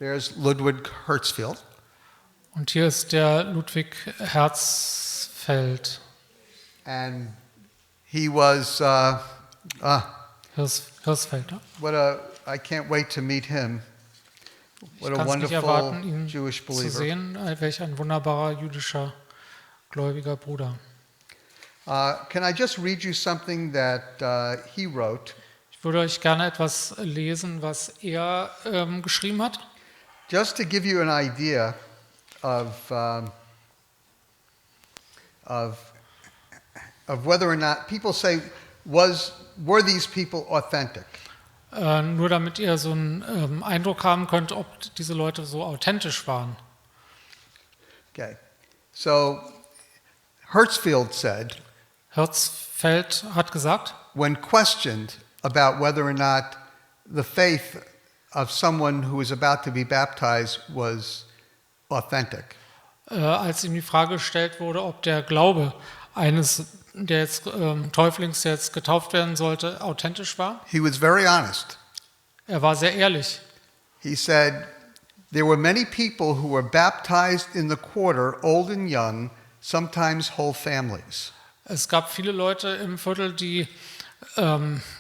there's Ludwig Hertzfeld. Und hier ist der Ludwig Herzfeld. And he was, Hirsfeld, ne? I can't wait to meet him. What Ich a kann es nicht wonderful erwarten, ihn Jewish zu believer. sehen. Welch ein wunderbarer jüdischer gläubiger Bruder. Can I just read you something that he wrote? Ich würde euch gerne etwas lesen, was er geschrieben hat. Just to give you an idea of whether or not people say, were these people authentic? Nur damit ihr so einen Eindruck haben könnt, ob diese Leute so authentisch waren. Okay. So Hertzfeld said, Herzfeld hat gesagt, when questioned about whether or not the faith of someone who was about to be baptized was authentic, als ihm die Frage gestellt wurde, ob der Glaube eines Täuflings, der jetzt getauft werden sollte, authentisch war. he was very honest. Er war sehr ehrlich. He said, there were many people who were baptized in the quarter, old and young, sometimes whole families. Es gab viele Leute im Viertel, die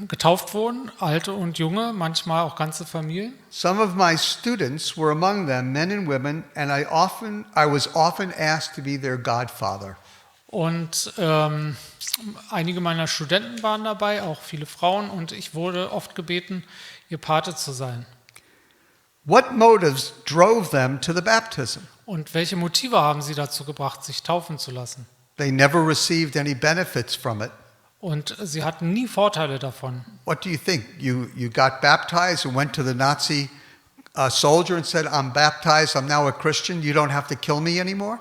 getauft wurden, alte und junge, manchmal auch ganze Familien. Some of my students were among them, men and women, and I was often asked to be their godfather. Und einige meiner Studenten waren dabei, auch viele Frauen, und ich wurde oft gebeten, ihr Pate zu sein. What motives drove them to the baptism? Und welche Motive haben sie dazu gebracht, sich taufen zu lassen? They never received any benefits from it. Und sie hatten nie Vorteile davon. What do you think? You got baptized and went to the Nazi soldier and said, I'm baptized, I'm now a Christian, you don't have to kill me anymore?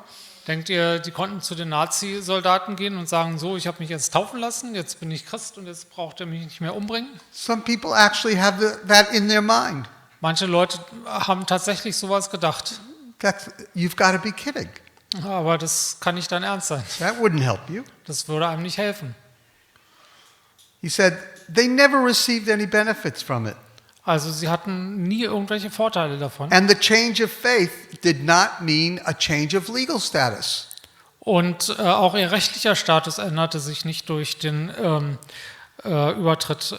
Denkt ihr, die konnten zu den Nazi-Soldaten gehen und sagen, so, ich habe mich jetzt taufen lassen, jetzt bin ich Christ und jetzt braucht ihr mich nicht mehr umbringen? Some people actually have that in their mind. Manche Leute haben tatsächlich sowas gedacht. You've got to be kidding. Aber das kann nicht dein Ernst sein. That wouldn't help you. Das würde einem nicht helfen. He said, they never received any benefits from it. Also sie hatten nie irgendwelche Vorteile davon. And the change of faith did not mean a change of legal status. Und auch ihr rechtlicher Status änderte sich nicht durch den Übertritt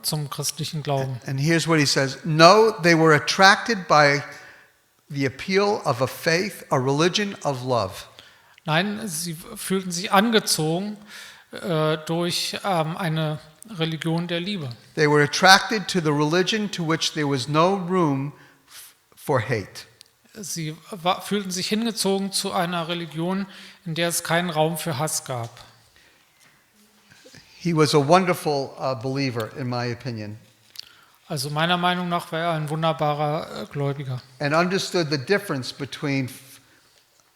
zum christlichen Glauben. And here's what he says. No, they were attracted by the appeal of a faith, a religion of love. Nein, sie fühlten sich angezogen durch eine Religion der Liebe. They were attracted to the religion to which there was no room for hate. Sie fühlten sich hingezogen zu einer Religion, in der es keinen Raum für Hass gab. He was a wonderful believer, in my opinion, Also meiner Meinung nach war er ein wunderbarer Gläubiger. and understood the difference between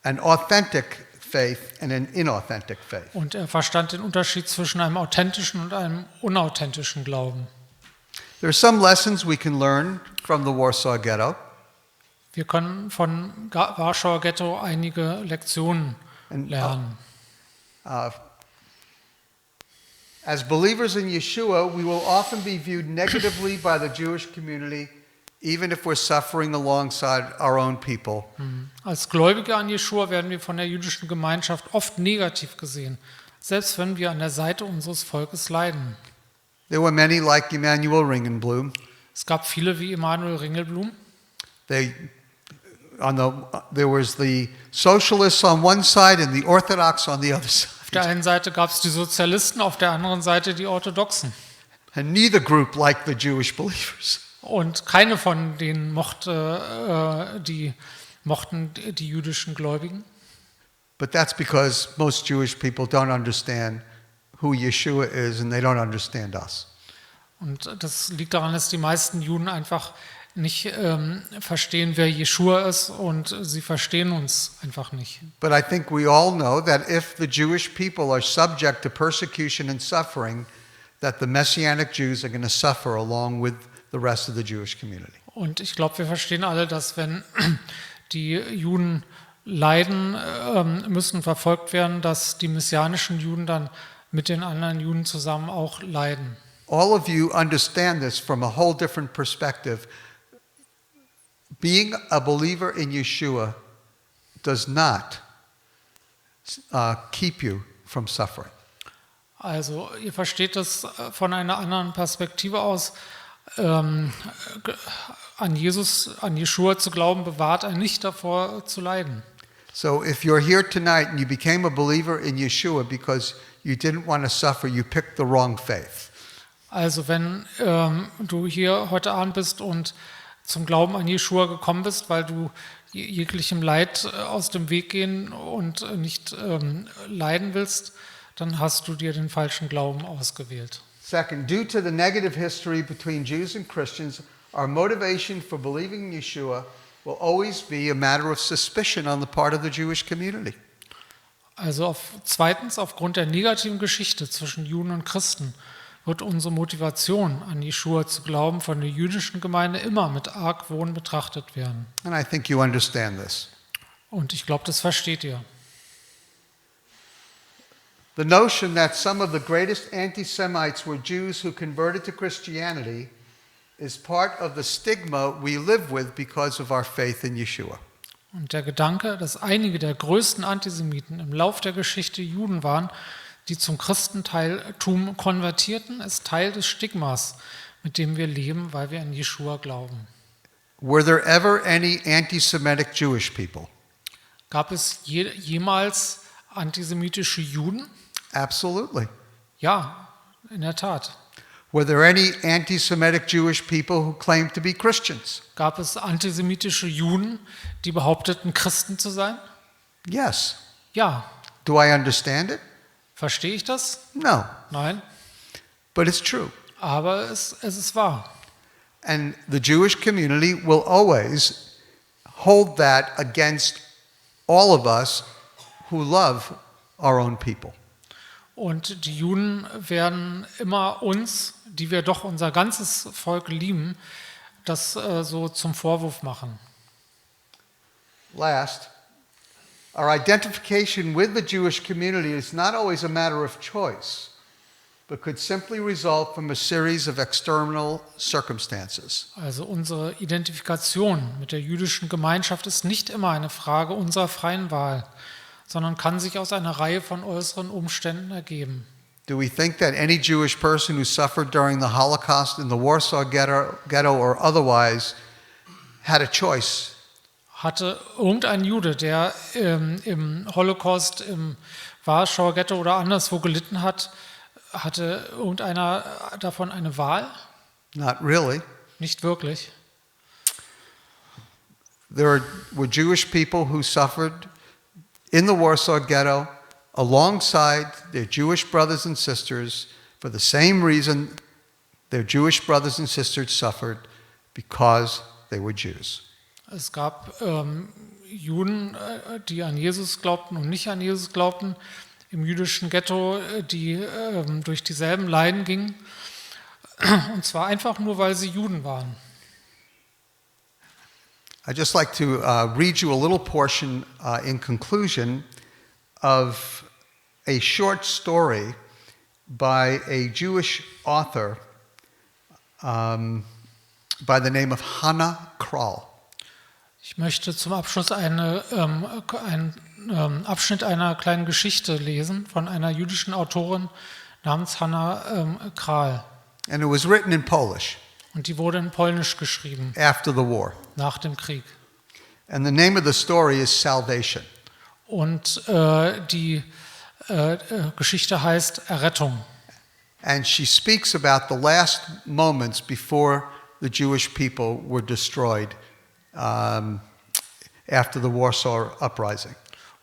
an authentic faith and an inauthentic faith. Und er verstand den Unterschied zwischen einem authentischen und einem unauthentischen Glauben. There are some lessons we can learn from the Warsaw Ghetto. Wir können von Warschauer Ghetto einige Lektionen lernen. As believers in Yeshua, we will often be viewed negatively by the Jewish community, even if we're suffering alongside our own people. Als Gläubige an Jeschua werden wir von der jüdischen Gemeinschaft oft negativ gesehen, selbst wenn wir an der Seite unseres Volkes leiden. There were many like Emanuel Ringenblum. Es gab viele wie Emanuel Ringelblum. There was the socialists on one side and the Orthodox on the other side. Auf der einen Seite gab es die Sozialisten, auf der anderen Seite die Orthodoxen. And neither group liked the Jewish believers. Und keine von denen mochten die jüdischen Gläubigen. But that's because most Jewish people don't understand who Yeshua is and they don't understand us. Und das liegt daran, dass die meisten Juden einfach nicht verstehen, wer Jeschua ist, und sie verstehen uns einfach nicht. But I think we all know that if the Jewish people are subject to persecution and suffering, that the Messianic Jews are going to suffer along with the rest of the Jewish community. Und ich glaube, wir verstehen alle, dass wenn die Juden leiden müssen, verfolgt werden, dass die messianischen Juden dann mit den anderen Juden zusammen auch leiden. All of you understand this from a whole different perspective. Being a believer in Yeshua does not keep you from suffering. Also ihr versteht das von einer anderen Perspektive aus. An Jeschua zu glauben, bewahrt einen nicht davor zu leiden. So if you're here tonight and you became a believer in Yeshua because you didn't want to suffer, you picked the wrong faith. Also wenn du hier heute Abend bist und zum Glauben an Jeschua gekommen bist, weil du jeglichem Leid aus dem Weg gehen und nicht leiden willst, dann hast du dir den falschen Glauben ausgewählt. Second, due to the negative history between Jews and Christians, our motivation for believing in Yeshua will always be a matter of suspicion on the part of the Jewish community. Also zweitens, aufgrund der negativen Geschichte zwischen Juden und Christen wird unsere Motivation, an Jeschua zu glauben, von der jüdischen Gemeinde immer mit Argwohn betrachtet werden. And I think you understand this. Und ich glaube, das versteht ihr. The notion that some of the greatest anti-Semites were Jews who converted to Christianity is part of the stigma we live with because of our faith in Yeshua. Und der Gedanke, dass einige der größten Antisemiten im Lauf der Geschichte Juden waren, die zum Christentum konvertierten, ist Teil des Stigmas, mit dem wir leben, weil wir an Jeschua glauben. Were there ever any anti-Semitic Jewish people? Gab es jemals antisemitische Juden? Absolutely. Ja, in der Tat. Were there any anti-Semitic Jewish people who claimed to be Christians? Gab es antisemitische Juden, die behaupteten, Christen zu sein? Yes. Ja. Do I understand it? Verstehe ich das? No. Nein. But it's true. Aber es ist wahr. And the Jewish community will always hold that against all of us who love our own people. Und die Juden werden immer uns, die wir doch unser ganzes Volk lieben, das so zum Vorwurf machen. Last, our identification with the Jewish community is not always a matter of choice, but could simply result from a series of external circumstances. Also unsere Identifikation mit der jüdischen Gemeinschaft ist nicht immer eine Frage unserer freien Wahl, sondern kann sich aus einer Reihe von äußeren Umständen ergeben. Do we think that any Jewish person who suffered during the Holocaust in the Warsaw Ghetto or otherwise had a choice? Hatte irgendein Jude, der im Holocaust, im Warschauer Ghetto oder anderswo gelitten hat, hatte irgendeiner davon eine Wahl? Not really. Nicht wirklich. There were Jewish people who suffered in the Warsaw Ghetto alongside their Jewish brothers and sisters for the same reason their Jewish brothers and sisters suffered, because they were Jews. Es gab Juden, die an Jesus glaubten und nicht an Jesus glaubten, im jüdischen Ghetto, die durch dieselben Leiden gingen, und zwar einfach nur, weil sie Juden waren. I'd just like to read you a little portion in conclusion of a short story by a Jewish author by the name of Hannah Krall. Ich möchte zum Abschluss einen Abschnitt einer kleinen Geschichte lesen von einer jüdischen Autorin namens Hannah Krall. And it was written in Polish Und die wurde in Polnisch geschrieben, after the war. nach dem Krieg. And the name of the story is Salvation. Und die Geschichte heißt Errettung. And she speaks about the last moments before the Jewish people were destroyed after the Warsaw Uprising.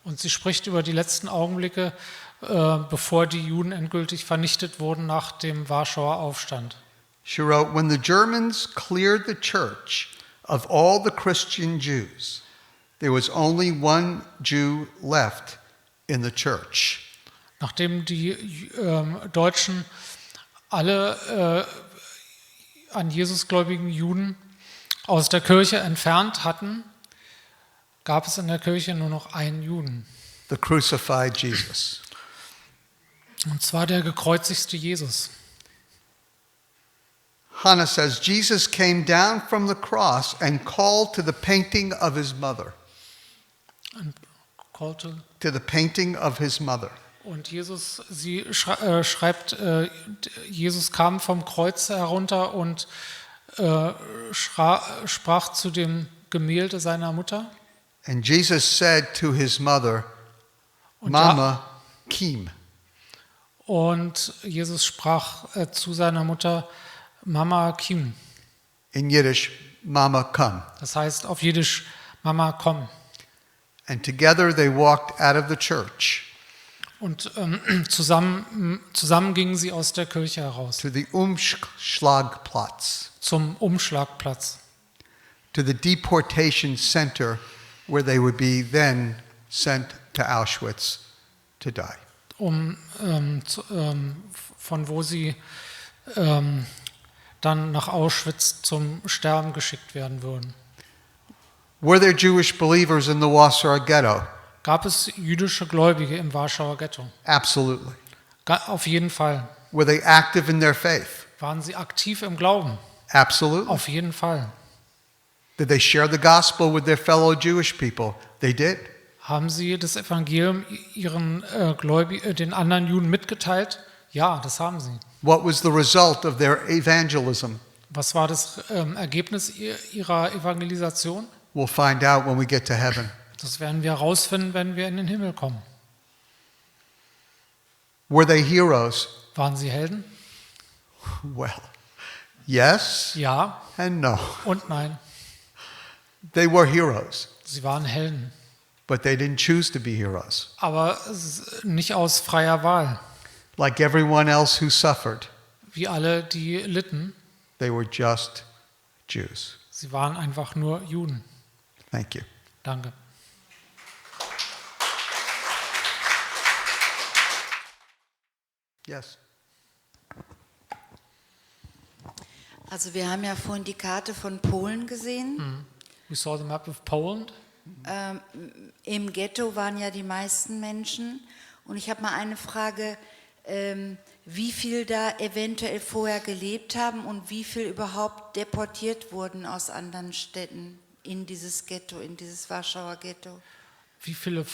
Und sie spricht über die letzten Augenblicke, bevor die Juden endgültig vernichtet wurden nach dem Warschauer Aufstand. She wrote, when the Germans cleared the church of all the Christian Jews, there was only one Jew left in the church. Nachdem die Deutschen alle an Jesusgläubigen Juden aus der Kirche entfernt hatten, gab es in der Kirche nur noch einen Juden. The crucified Jesus. Und zwar der gekreuzigte Jesus. Hannah says, Jesus came down from the cross and called to the painting of his mother. To the painting of his mother. Und sie schreibt, Jesus kam vom Kreuz herunter und sprach zu dem Gemälde seiner Mutter. And Jesus said to his mother, Mama, Kim. Und Jesus sprach zu seiner Mutter, Mama, Kim. In Yiddish, Mama, come. Das heißt auf Jiddisch, Mama, komm. And together they walked out of the church. Und zusammen gingen sie aus der Kirche heraus. To the Umschlagplatz. Zum Umschlagplatz. To the deportation center where they would be then sent to Auschwitz to die. Von wo sie dann nach Auschwitz zum Sterben geschickt werden würden. Were there Jewish believers in the Warsaw Ghetto? Gab es jüdische Gläubige im Warschauer Ghetto? Absolutely. Auf jeden Fall. Were they active in their faith? Waren sie aktiv im Glauben? Absolutely. Auf jeden Fall. Did they share the gospel with their fellow Jewish people? They did. Haben sie das Evangelium den anderen Juden mitgeteilt? Ja, das haben sie. What was the result of their evangelism? Was war das Ergebnis ihrer Evangelisation? We'll find out when we get to heaven. Das werden wir herausfinden, wenn wir in den Himmel kommen. Were they heroes? Waren sie Helden? Well, yes Ja and no. und nein. They were heroes, Sie waren Helden, but they didn't choose to be heroes. aber nicht aus freier Wahl. Like everyone else who suffered, Wie alle, die litten, they were just Jews. sie waren einfach nur Juden. Thank you. Danke. Yes. Also wir haben ja vorhin die Karte von Polen gesehen. We saw the map of Poland. Im Ghetto waren ja die meisten Menschen. Und ich habe mal eine Frage, wie viel da eventuell vorher gelebt haben und wie viel überhaupt deportiert wurden aus anderen Städten in dieses Ghetto, in dieses Warschauer Ghetto. Wie viele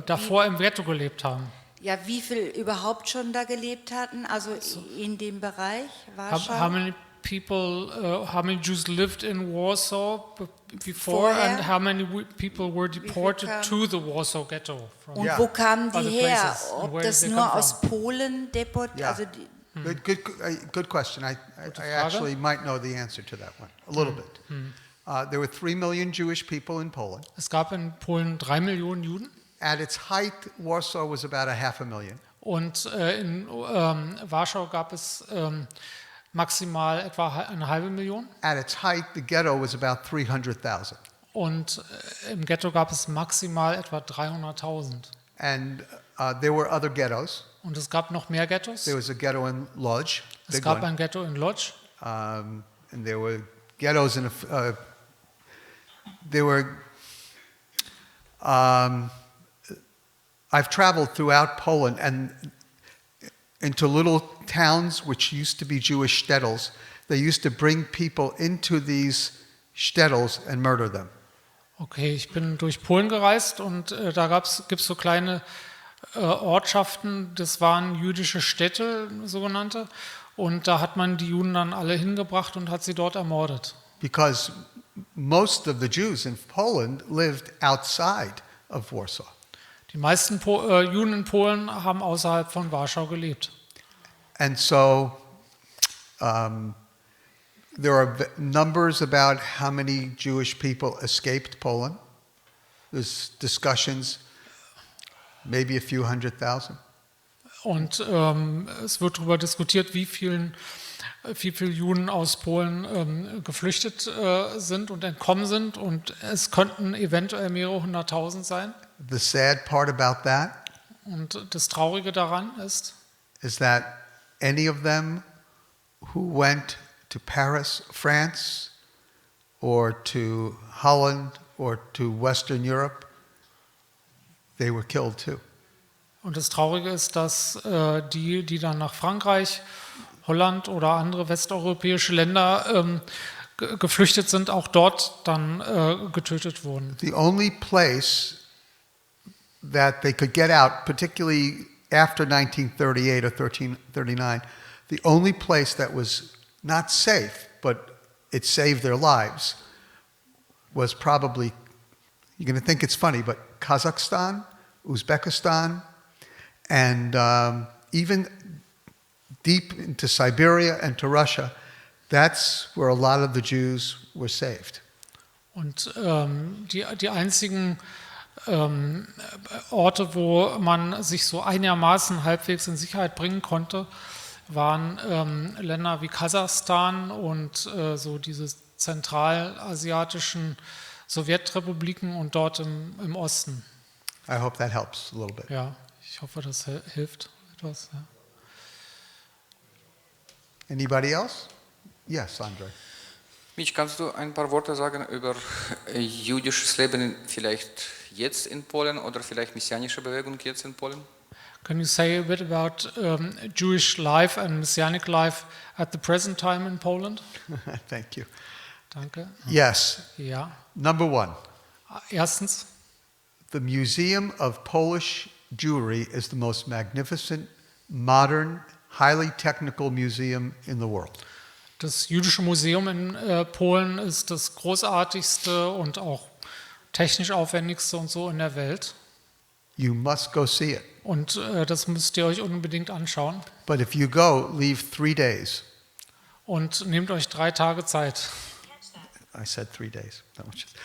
davor im Ghetto gelebt haben. Ja, wie viel überhaupt schon da gelebt hatten, also in dem Bereich Warschau? How many people, how many Jews lived in Warsaw before Vorher? and how many people were deported kamen? to the Warsaw Ghetto? Und Ja. wo kamen die Other her? places. And Ob where das did they nur come aus from? Polen deportiert? Yeah. Also Good question. I Frage. actually might know the answer to that one a little bit. There were 3 million Jewish people in Poland. Es gab in Polen 3 Millionen Juden At its height, Warsaw was about 500,000. und in Warschau gab es maximal etwa eine halbe Million At its height, the ghetto was about 300,000. und im Ghetto gab es maximal etwa 300.000. And there were other ghettos. Und es gab noch mehr Ghettos. There was a ghetto in Lodz, Es big gab one. ein Ghetto in Lodz. And there were ghettos in there were. I've traveled throughout Poland and into little towns which used to be Jewish shtetls. they used to bring people into these shtetls and murder them. Okay, ich bin durch Polen gereist und da gibt es so kleine Ortschaften, das waren jüdische Städte, sogenannte, und da hat man die Juden dann alle hingebracht und hat sie dort ermordet. Because most of the Jews in Poland lived outside of Warsaw. Die meisten Juden in Polen haben außerhalb von Warschau gelebt. And so there are numbers about how many Jewish people escaped Poland. There's discussions, maybe a few 100,000. Und es wird darüber diskutiert, wie viele Juden aus Polen geflüchtet sind und entkommen sind. Und es könnten eventuell mehrere 100.000 sein. The sad part about that Und das Traurige daran ist, is that any of them who went to Paris, France, or to Holland, or to Western Europe, they were killed too. und das Traurige ist, dass die dann nach Frankreich, Holland oder andere westeuropäische Länder geflüchtet sind, auch dort dann getötet wurden. The only place that they could get out, particularly after 1938 or 1339, the only place that was not safe, but it saved their lives, was probably, you're going to think it's funny, but Kazakhstan, Uzbekistan, and even deep into Siberia and to Russia. That's where a lot of the Jews were saved. Und die einzigen Orte, wo man sich so einigermaßen halbwegs in Sicherheit bringen konnte, waren Länder wie Kasachstan und so diese zentralasiatischen Sowjetrepubliken und dort im Osten. I hope that helps a little bit. Ja, ich hoffe, das hilft etwas. Ja. Anybody else? Yes, Andre. Mitch, kannst du ein paar Worte sagen über jüdisches Leben vielleicht jetzt in Polen oder vielleicht messianische Bewegung jetzt in Polen? Can you say a bit about Jewish life and Messianic life at the present time in Poland? Thank you. Danke. Yes. Ja. Number one, Erstens, the Museum of Polish Jewry is the most magnificent, modern, highly technical museum in the world. das Jüdische Museum in Polen ist das großartigste und auch technisch aufwendigste und so in der Welt. You must go see it. Und das müsst ihr euch unbedingt anschauen. But if you go, leave 3 days. Und nehmt euch 3 Tage Zeit. I said 3 days. That was just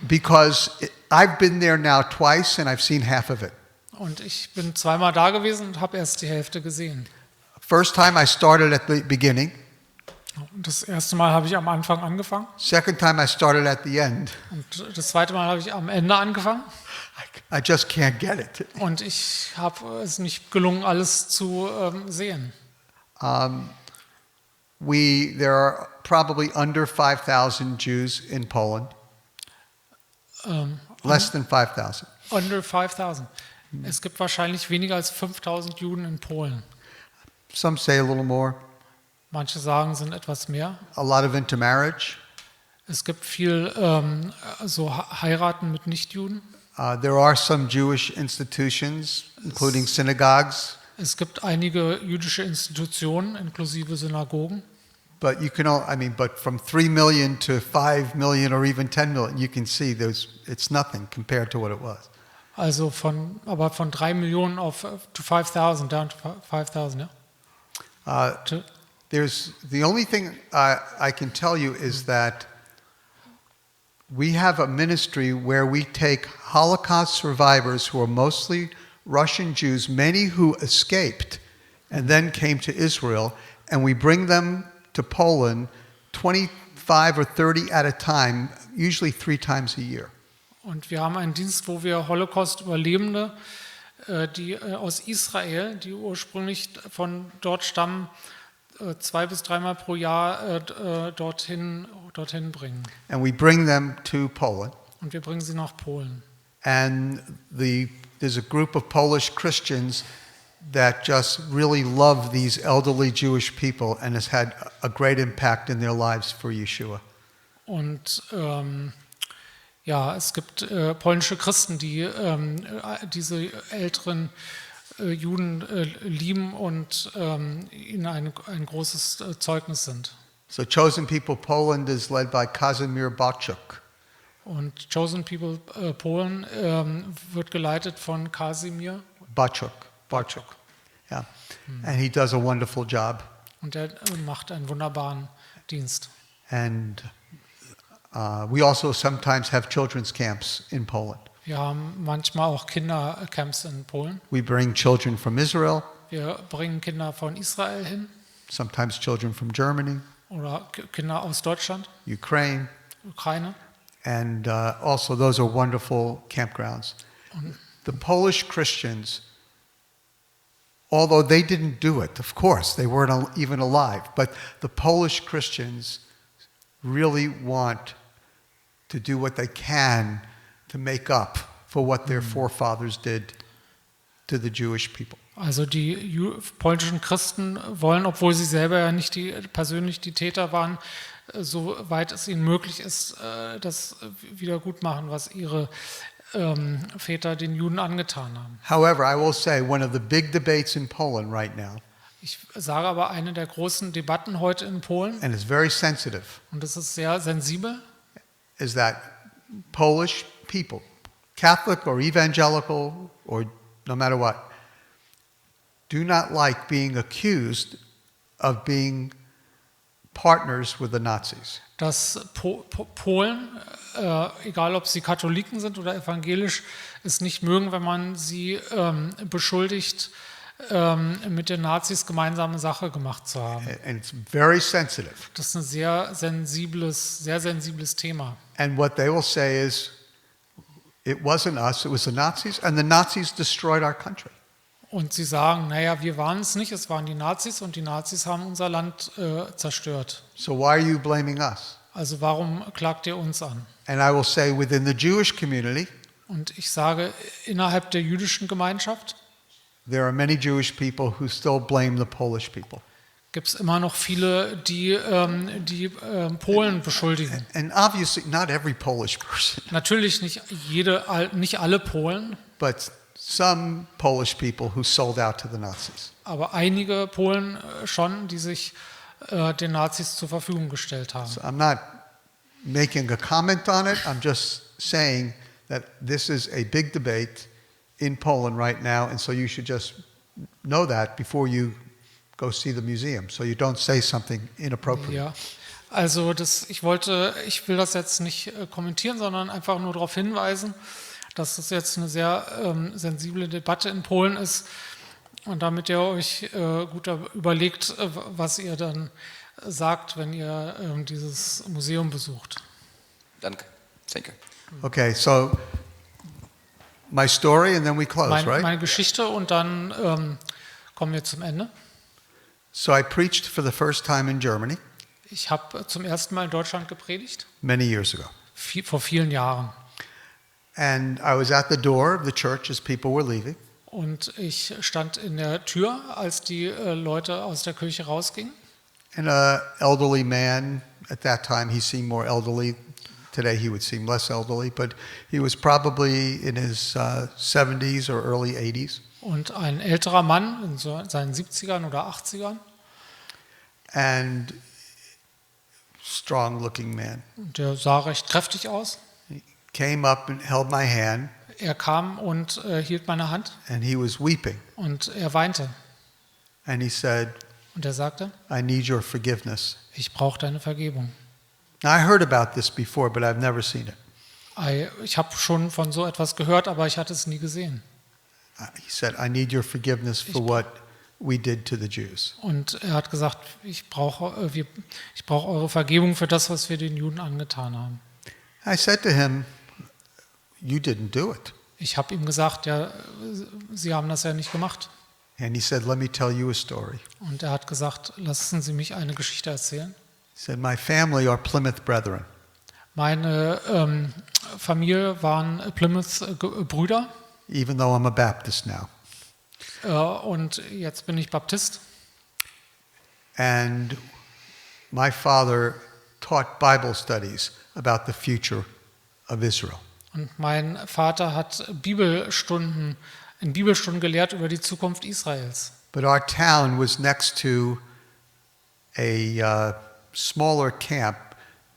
because I've been there now twice and I've seen half of it. Und ich bin zweimal da gewesen und habe erst die Hälfte gesehen. First time I started at the beginning. Und das erste Mal habe ich am Anfang angefangen. Second time I started at the end. Und das zweite Mal habe ich am Ende angefangen. I just can't get it. Und ich habe es nicht gelungen, alles zu sehen. There are probably under 5,000 Jews in Poland. Less than 5,000. Under 5,000. Es gibt wahrscheinlich weniger als 5.000 Juden in Polen. Some say a little more. Manche sagen, es sind etwas mehr. A lot of intermarriage. Es gibt viel so Heiraten mit Nichtjuden. There are some Jewish institutions, including synagogues. Es gibt einige jüdische Institutionen, inklusive Synagogen. But you can, but from 3 million to 5 million or even 10 million, you can see it's nothing compared to what it was. Also von 3 Millionen auf to 5,000, down to 5,000, ja. There's the only thing I can tell you is that we have a ministry where we take Holocaust survivors who are mostly Russian Jews, many who escaped and then came to Israel, and we bring them to Poland 25 or 30 at a time, usually 3 times a year. Und wir haben einen Dienst, wo wir Holocaust-Überlebende, die aus Israel, die ursprünglich von dort stammen, 2 bis 3 Mal pro Jahr dorthin bringen. And we bring them to Poland. Und wir bringen sie nach Polen. And there's a group of Polish Christians that just really love these elderly Jewish people and has had a great impact in their lives for Yeshua. Und ja, es gibt polnische Christen, die diese älteren Juden lieben und ihnen ein großes Zeugnis sind. So Chosen People Poland is led by Kazimierz Boczuk. Und Chosen People Polen wird geleitet von Kasimir Boczuk. Yeah. And he does a wonderful job. und er macht einen wunderbaren Dienst. And we also sometimes have children's camps in Poland. Wir haben manchmal auch Kindercamps in Polen. We bring children from Israel, Wir bringen Kinder von Israel hin sometimes children from Germany, oder Kinder aus Deutschland, Ukraine, Ukraine. and also those are wonderful campgrounds. The Polish Christians, although they didn't do it, of course, they weren't even alive, but the Polish Christians really want to do what they can to make up for what their forefathers did to the Jewish people. Also die polnischen Christen wollen, obwohl sie selber ja nicht persönlich die Täter waren, soweit es ihnen möglich ist, das wieder gut machen, was ihre Väter den Juden angetan haben. However, I will say one of the big debates in Poland right now, Ich sage aber, eine der großen Debatten heute in Polen, and it's very sensitive, und das ist sehr sensibel, is that Polish people, Catholic or evangelical or no matter what, do not like being accused of being partners with the Nazis. dass Polen, egal ob sie Katholiken sind oder evangelisch, es nicht mögen, wenn man sie beschuldigt, mit den Nazis gemeinsame Sache gemacht zu haben. And it's very sensitive. Das ist ein sehr sensibles Thema. And what they will say is, it wasn't us, it was the Nazis, and the Nazis destroyed our country. Und sie sagen, naja, wir waren es nicht, es waren die Nazis und die Nazis haben unser Land zerstört. So why are you blaming us? Also warum klagt ihr uns an? And I will say within the Jewish community, Und ich sage, innerhalb der jüdischen Gemeinschaft there are many Jewish people who still blame the Polish people. gibt es immer noch viele, die Polen beschuldigen. And obviously not every Polish person, Natürlich nicht alle Polen, but some Polish people who sold out to the Nazis. aber einige Polen schon, die sich den Nazis zur Verfügung gestellt haben. So I'm not making a comment on it, I'm just saying that this is a big debate in Poland right now, and so you should just know that before you go see the museum, so you don't say something inappropriate. Ja, also ich will das jetzt nicht kommentieren, sondern einfach nur darauf hinweisen, dass das jetzt eine sehr sensible Debatte in Polen ist und damit ihr euch gut überlegt, was ihr dann sagt, wenn ihr dieses Museum besucht. Danke. Thank you. Okay, so my story and then we close, right? Meine Geschichte und dann kommen wir zum Ende. So I preached for the first time in Germany Ich habe zum ersten Mal in Deutschland gepredigt, many years ago. vor vielen Jahren. And I was at the door of the church as people were leaving. Und ich stand in der Tür, als die Leute aus der Kirche rausgingen. And an elderly man, at that time he seemed more elderly. Today he would seem less elderly, but he was probably in his 70s or early 80s. Und ein älterer Mann in seinen 70ern oder 80ern. And strong-looking man. Der sah recht kräftig aus. He came up and held my hand, Er kam und hielt meine Hand and he was weeping. und er weinte. And he said, Und er sagte, I need your forgiveness. ich brauche deine Vergebung. Now, I heard about this before, but I've never seen it. Ich habe schon von so etwas gehört, aber ich hatte es nie gesehen. He said, I need your forgiveness for what we did to the Jews. Und er hat gesagt, ich brauche eure Vergebung für das, was wir den Juden angetan haben. I said to him, you didn't do it. Ich habe ihm gesagt, ja, Sie haben das ja nicht gemacht. And he said, let me tell you a story. Und er hat gesagt, lassen Sie mich eine Geschichte erzählen. He said, my family are Plymouth Brethren. Meine Familie waren Plymouth-Brüder, Even though I'm a Baptist now. Und jetzt bin ich Baptist. And my father taught Bible studies about the future of Israel. Und mein Vater hat in Bibelstunden gelehrt über die Zukunft Israels. But our town was next to a smaller camp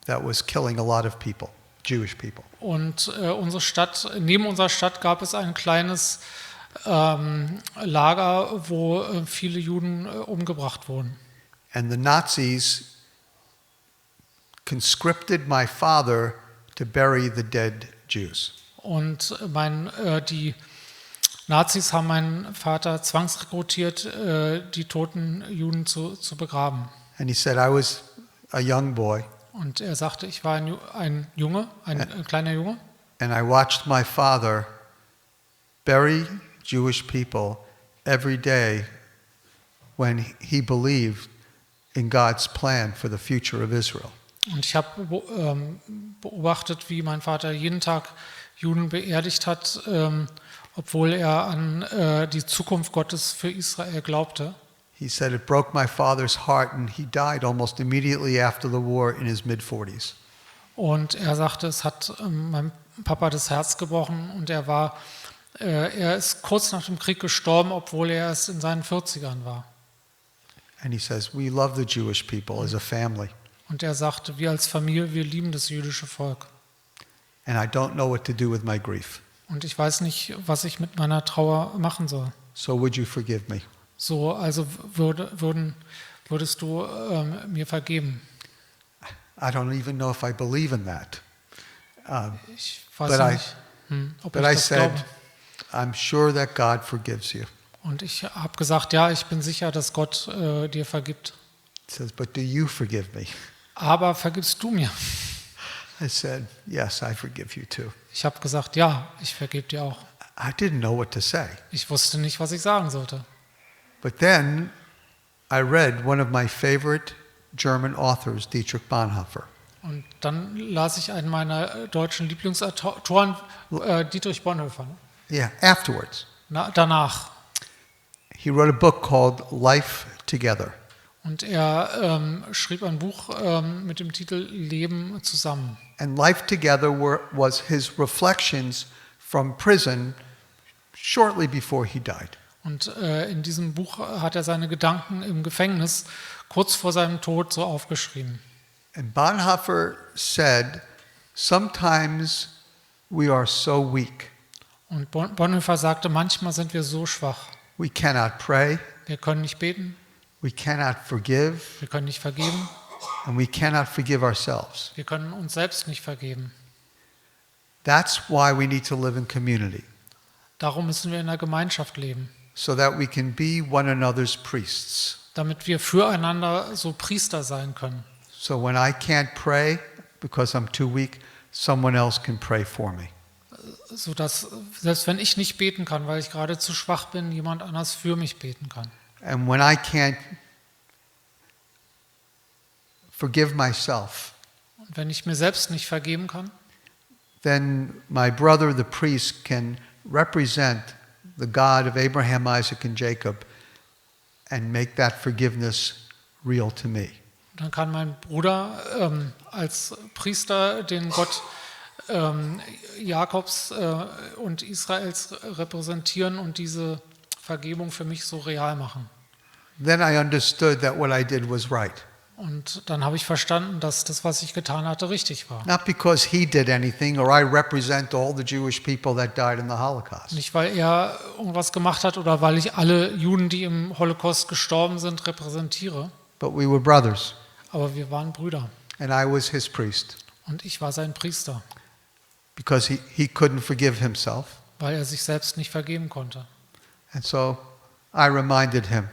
that was killing a lot of people, Jewish people. Und neben unserer Stadt gab es ein kleines Lager, wo viele Juden umgebracht wurden. And the Nazis conscripted my father to bury the dead Jews. Und die Nazis haben meinen Vater zwangsrekrutiert, die toten Juden zu begraben. And he said, I was a young boy, Und er sagte, ich war ein kleiner Junge. and I watched my father bury Jewish people every day when he believed in God's plan for the future of Israel. Und ich habe beobachtet, wie mein Vater jeden Tag Juden beerdigt hat, obwohl er an die Zukunft Gottes für Israel glaubte. He said it broke my father's heart, and he died almost immediately after the war in his mid-40s. Und er sagte, es hat meinem Papa das Herz gebrochen und er ist kurz nach dem Krieg gestorben, obwohl er erst in seinen 40ern war. And he says, we love the Jewish people as a family, Und er sagte, wir als Familie, wir lieben das jüdische Volk. and I don't know what to do with my grief. Und ich weiß nicht, was ich mit meiner Trauer machen soll. So would you forgive me? So, also würdest du mir vergeben? I don't even know if I believe in that. Ich But weiß nicht, ob ich But I das said, glaube. I'm sure that God forgives you. Und ich habe gesagt, ja, ich bin sicher, dass Gott dir vergibt. He says, but do you forgive me? Aber vergibst du mir? I said, yes, I forgive you too. Ich habe gesagt, ja, ich vergebe dir auch. I didn't know what to say. Ich wusste nicht, was ich sagen sollte. But then I read one of my favorite German authors, Dietrich Bonhoeffer. Und dann las ich einen meiner deutschen Lieblingsautoren, Dietrich Bonhoeffer. Ne? Yeah, afterwards. Danach. He wrote a book called Life Together. Und er schrieb ein Buch mit dem Titel Leben zusammen. And Life Together was his reflections from prison shortly before he died. Und in diesem Buch hat er seine Gedanken im Gefängnis kurz vor seinem Tod so aufgeschrieben. And Bonhoeffer said, sometimes we are so weak. Und Bonhoeffer sagte, manchmal sind wir so schwach. We cannot pray, Wir können nicht beten, we cannot forgive, wir können nicht vergeben, and we cannot forgive ourselves. wir können uns selbst nicht vergeben. That's why we need to live in community, Darum müssen wir in der Gemeinschaft leben, so that we can be one another's priests. damit wir füreinander so Priester sein können. So when I can't pray because I'm too weak, someone else can pray for me. Sodass, selbst wenn ich nicht beten kann, weil ich gerade zu schwach bin, jemand anders für mich beten kann. And when I can't forgive myself, Und wenn ich mir selbst nicht vergeben kann, then my brother, the priest, can represent the God of Abraham, Isaac, and Jacob and make that forgiveness real to me. dann kann mein Bruder als Priester den Gott Jakobs und Israels repräsentieren und diese Vergebung für mich so real machen. Then I understood that what I did was right. Und dann habe ich verstanden, dass das, was ich getan hatte, richtig war. Not because he did anything or I represent all the Jewish people that died in the Holocaust. Nicht, weil er irgendwas gemacht hat oder weil ich alle Juden, die im Holocaust gestorben sind, repräsentiere. But we were brothers, Aber wir waren Brüder. and I was his priest Und ich war sein Priester, because he couldn't forgive himself. weil er sich selbst nicht vergeben konnte. And so I reminded him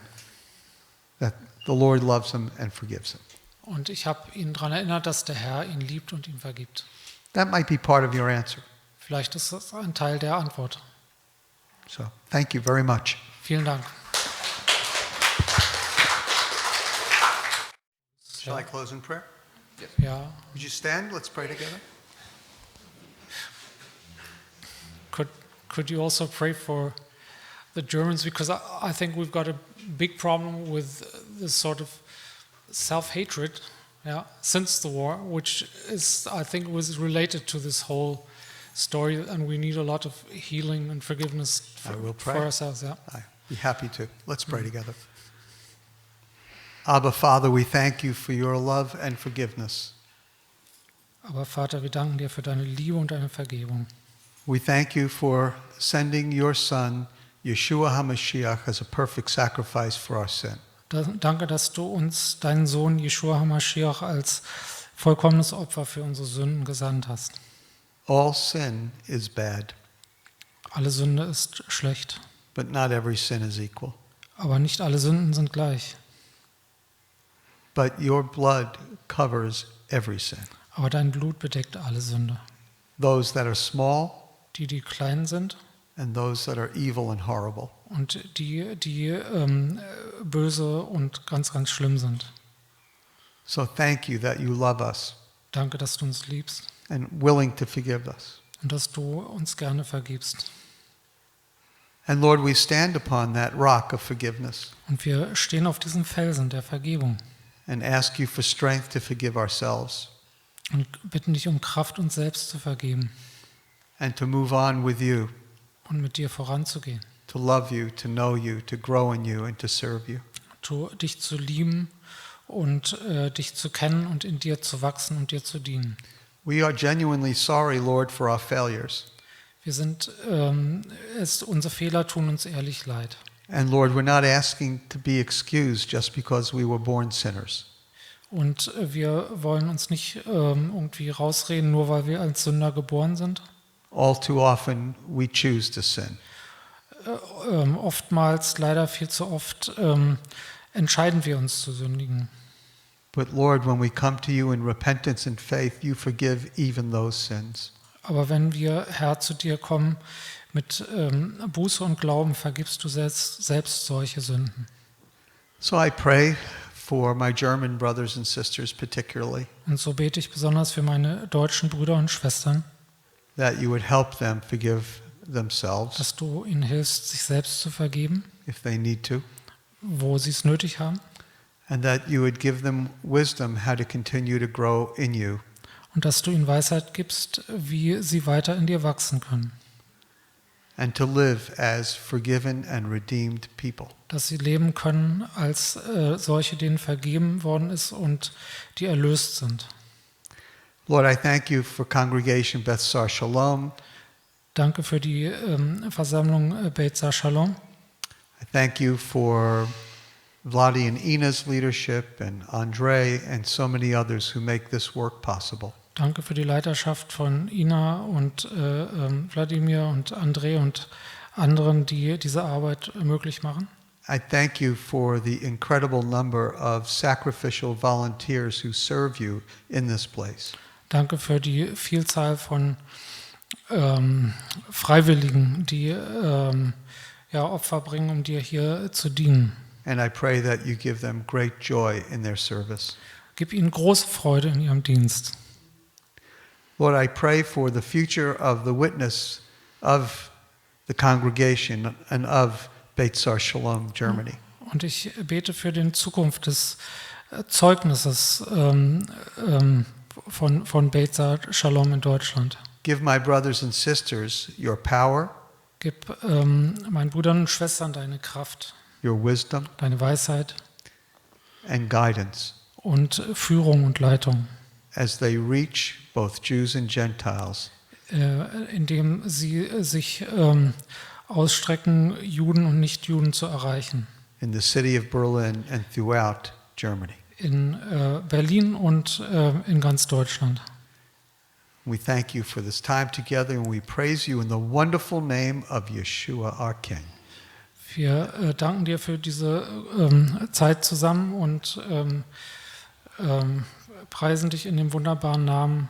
that the Lord loves him and forgives him. Und ich habe ihn daran erinnert, dass der Herr ihn liebt und ihm vergibt. That might be part of your answer. Vielleicht ist das ein Teil der Antwort. So thank you very much. Vielen Dank. Shall I close in prayer? Ja, Would you stand? Let's pray together. could you also pray for the Germans, because I think we've got a big problem with this sort of self-hatred, since the war, which is, I think, was related to this whole story, and we need a lot of healing and forgiveness for ourselves. Yeah. I'd be happy to. Let's pray together. Abba, Father, we thank you for your love and forgiveness. Aber Vater, wir danken dir für deine Liebe und deine Vergebung. We thank you for sending your Son, Yeshua HaMashiach, as a perfect sacrifice for our sin. Danke, dass du uns deinen Sohn Yeshua HaMashiach als vollkommenes Opfer für unsere Sünden gesandt hast. All sin is bad, Alle Sünde ist schlecht, but not every sin is equal. aber nicht alle Sünden sind gleich. But your blood covers every sin. Aber dein Blut bedeckt alle Sünde. Those that are small Die klein sind and those that are evil and horrible. und die böse und ganz, ganz schlimm sind. So thank you that you love us Danke, dass du uns liebst and willing to forgive us. und dass du uns gerne vergibst. And Lord, we stand upon that rock of forgiveness Und wir stehen auf diesem Felsen der Vergebung and ask you for strength to forgive ourselves und bitten dich um Kraft, uns selbst zu vergeben and to move on with you, und mit dir voranzugehen. to love you, to know you, to grow in you, and to serve you. Dich zu lieben und dich zu kennen und in dir zu wachsen und dir zu dienen. We are genuinely sorry, Lord, for our failures. Wir sind, unsere Fehler tun uns ehrlich leid. And Lord, we're not asking to be excused just because we were born sinners. Und wir wollen uns nicht irgendwie rausreden, nur weil wir als Sünder geboren sind. All too often, we choose to sin. Oftmals, leider viel zu oft, entscheiden wir uns zu sündigen. But Lord, when we come to you in repentance and faith, you forgive even those sins. Aber wenn wir, Herr, zu dir kommen mit Buße und Glauben, vergibst du selbst solche Sünden. So I pray for my German brothers and sisters particularly, Und so bete ich besonders für meine deutschen Brüder und Schwestern, that you would help them forgive themselves dass du ihnen hilfst, sich selbst zu vergeben, if they need to, wo sie es nötig haben, and that you would give them wisdom how to continue to grow in you, und dass du ihnen Weisheit gibst, wie sie weiter in dir wachsen können, and to live as forgiven and redeemed people. dass sie leben können als solche, denen vergeben worden ist und die erlöst sind. Lord, I thank you for Congregation Beth Sar Shalom. Danke für die Versammlung Beit Sar Shalom. I thank you for Vladi and Ina's leadership and Andre and so many others who make this work possible. Danke für die Leiterschaft von Ina und Wladimir und André und anderen, die diese Arbeit möglich machen. I thank you for the incredible number of sacrificial volunteers who serve you in this place. Danke für die Vielzahl von Freiwilligen, die Opfer bringen, um dir hier zu dienen. And I pray that you give them great joy in their service. Gib ihnen große Freude in ihrem Dienst. Lord, I pray for the future of the witness of the congregation and of Beit Sar Shalom, Germany. Und ich bete für die Zukunft des Zeugnisses von Beit Sar Shalom in Deutschland. Give my brothers and sisters your power, Gib meinen Brüdern und Schwestern deine Kraft, your wisdom, deine Weisheit and guidance und Führung und Leitung, as they reach both Jews and Gentiles indem sie sich ausstrecken, Juden und Nichtjuden zu erreichen. in the city of Berlin and throughout Germany. In Berlin und in ganz Deutschland. We thank you for this time together and we praise you in the wonderful name of Yeshua, our King. Wir danken dir für diese Zeit zusammen und preisen dich in dem wunderbaren Namen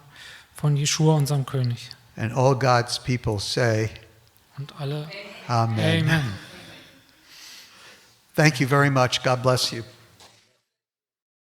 von Yeshua, unserem König. And all God's people say, Und alle Amen. Amen. Thank you very much. God bless you.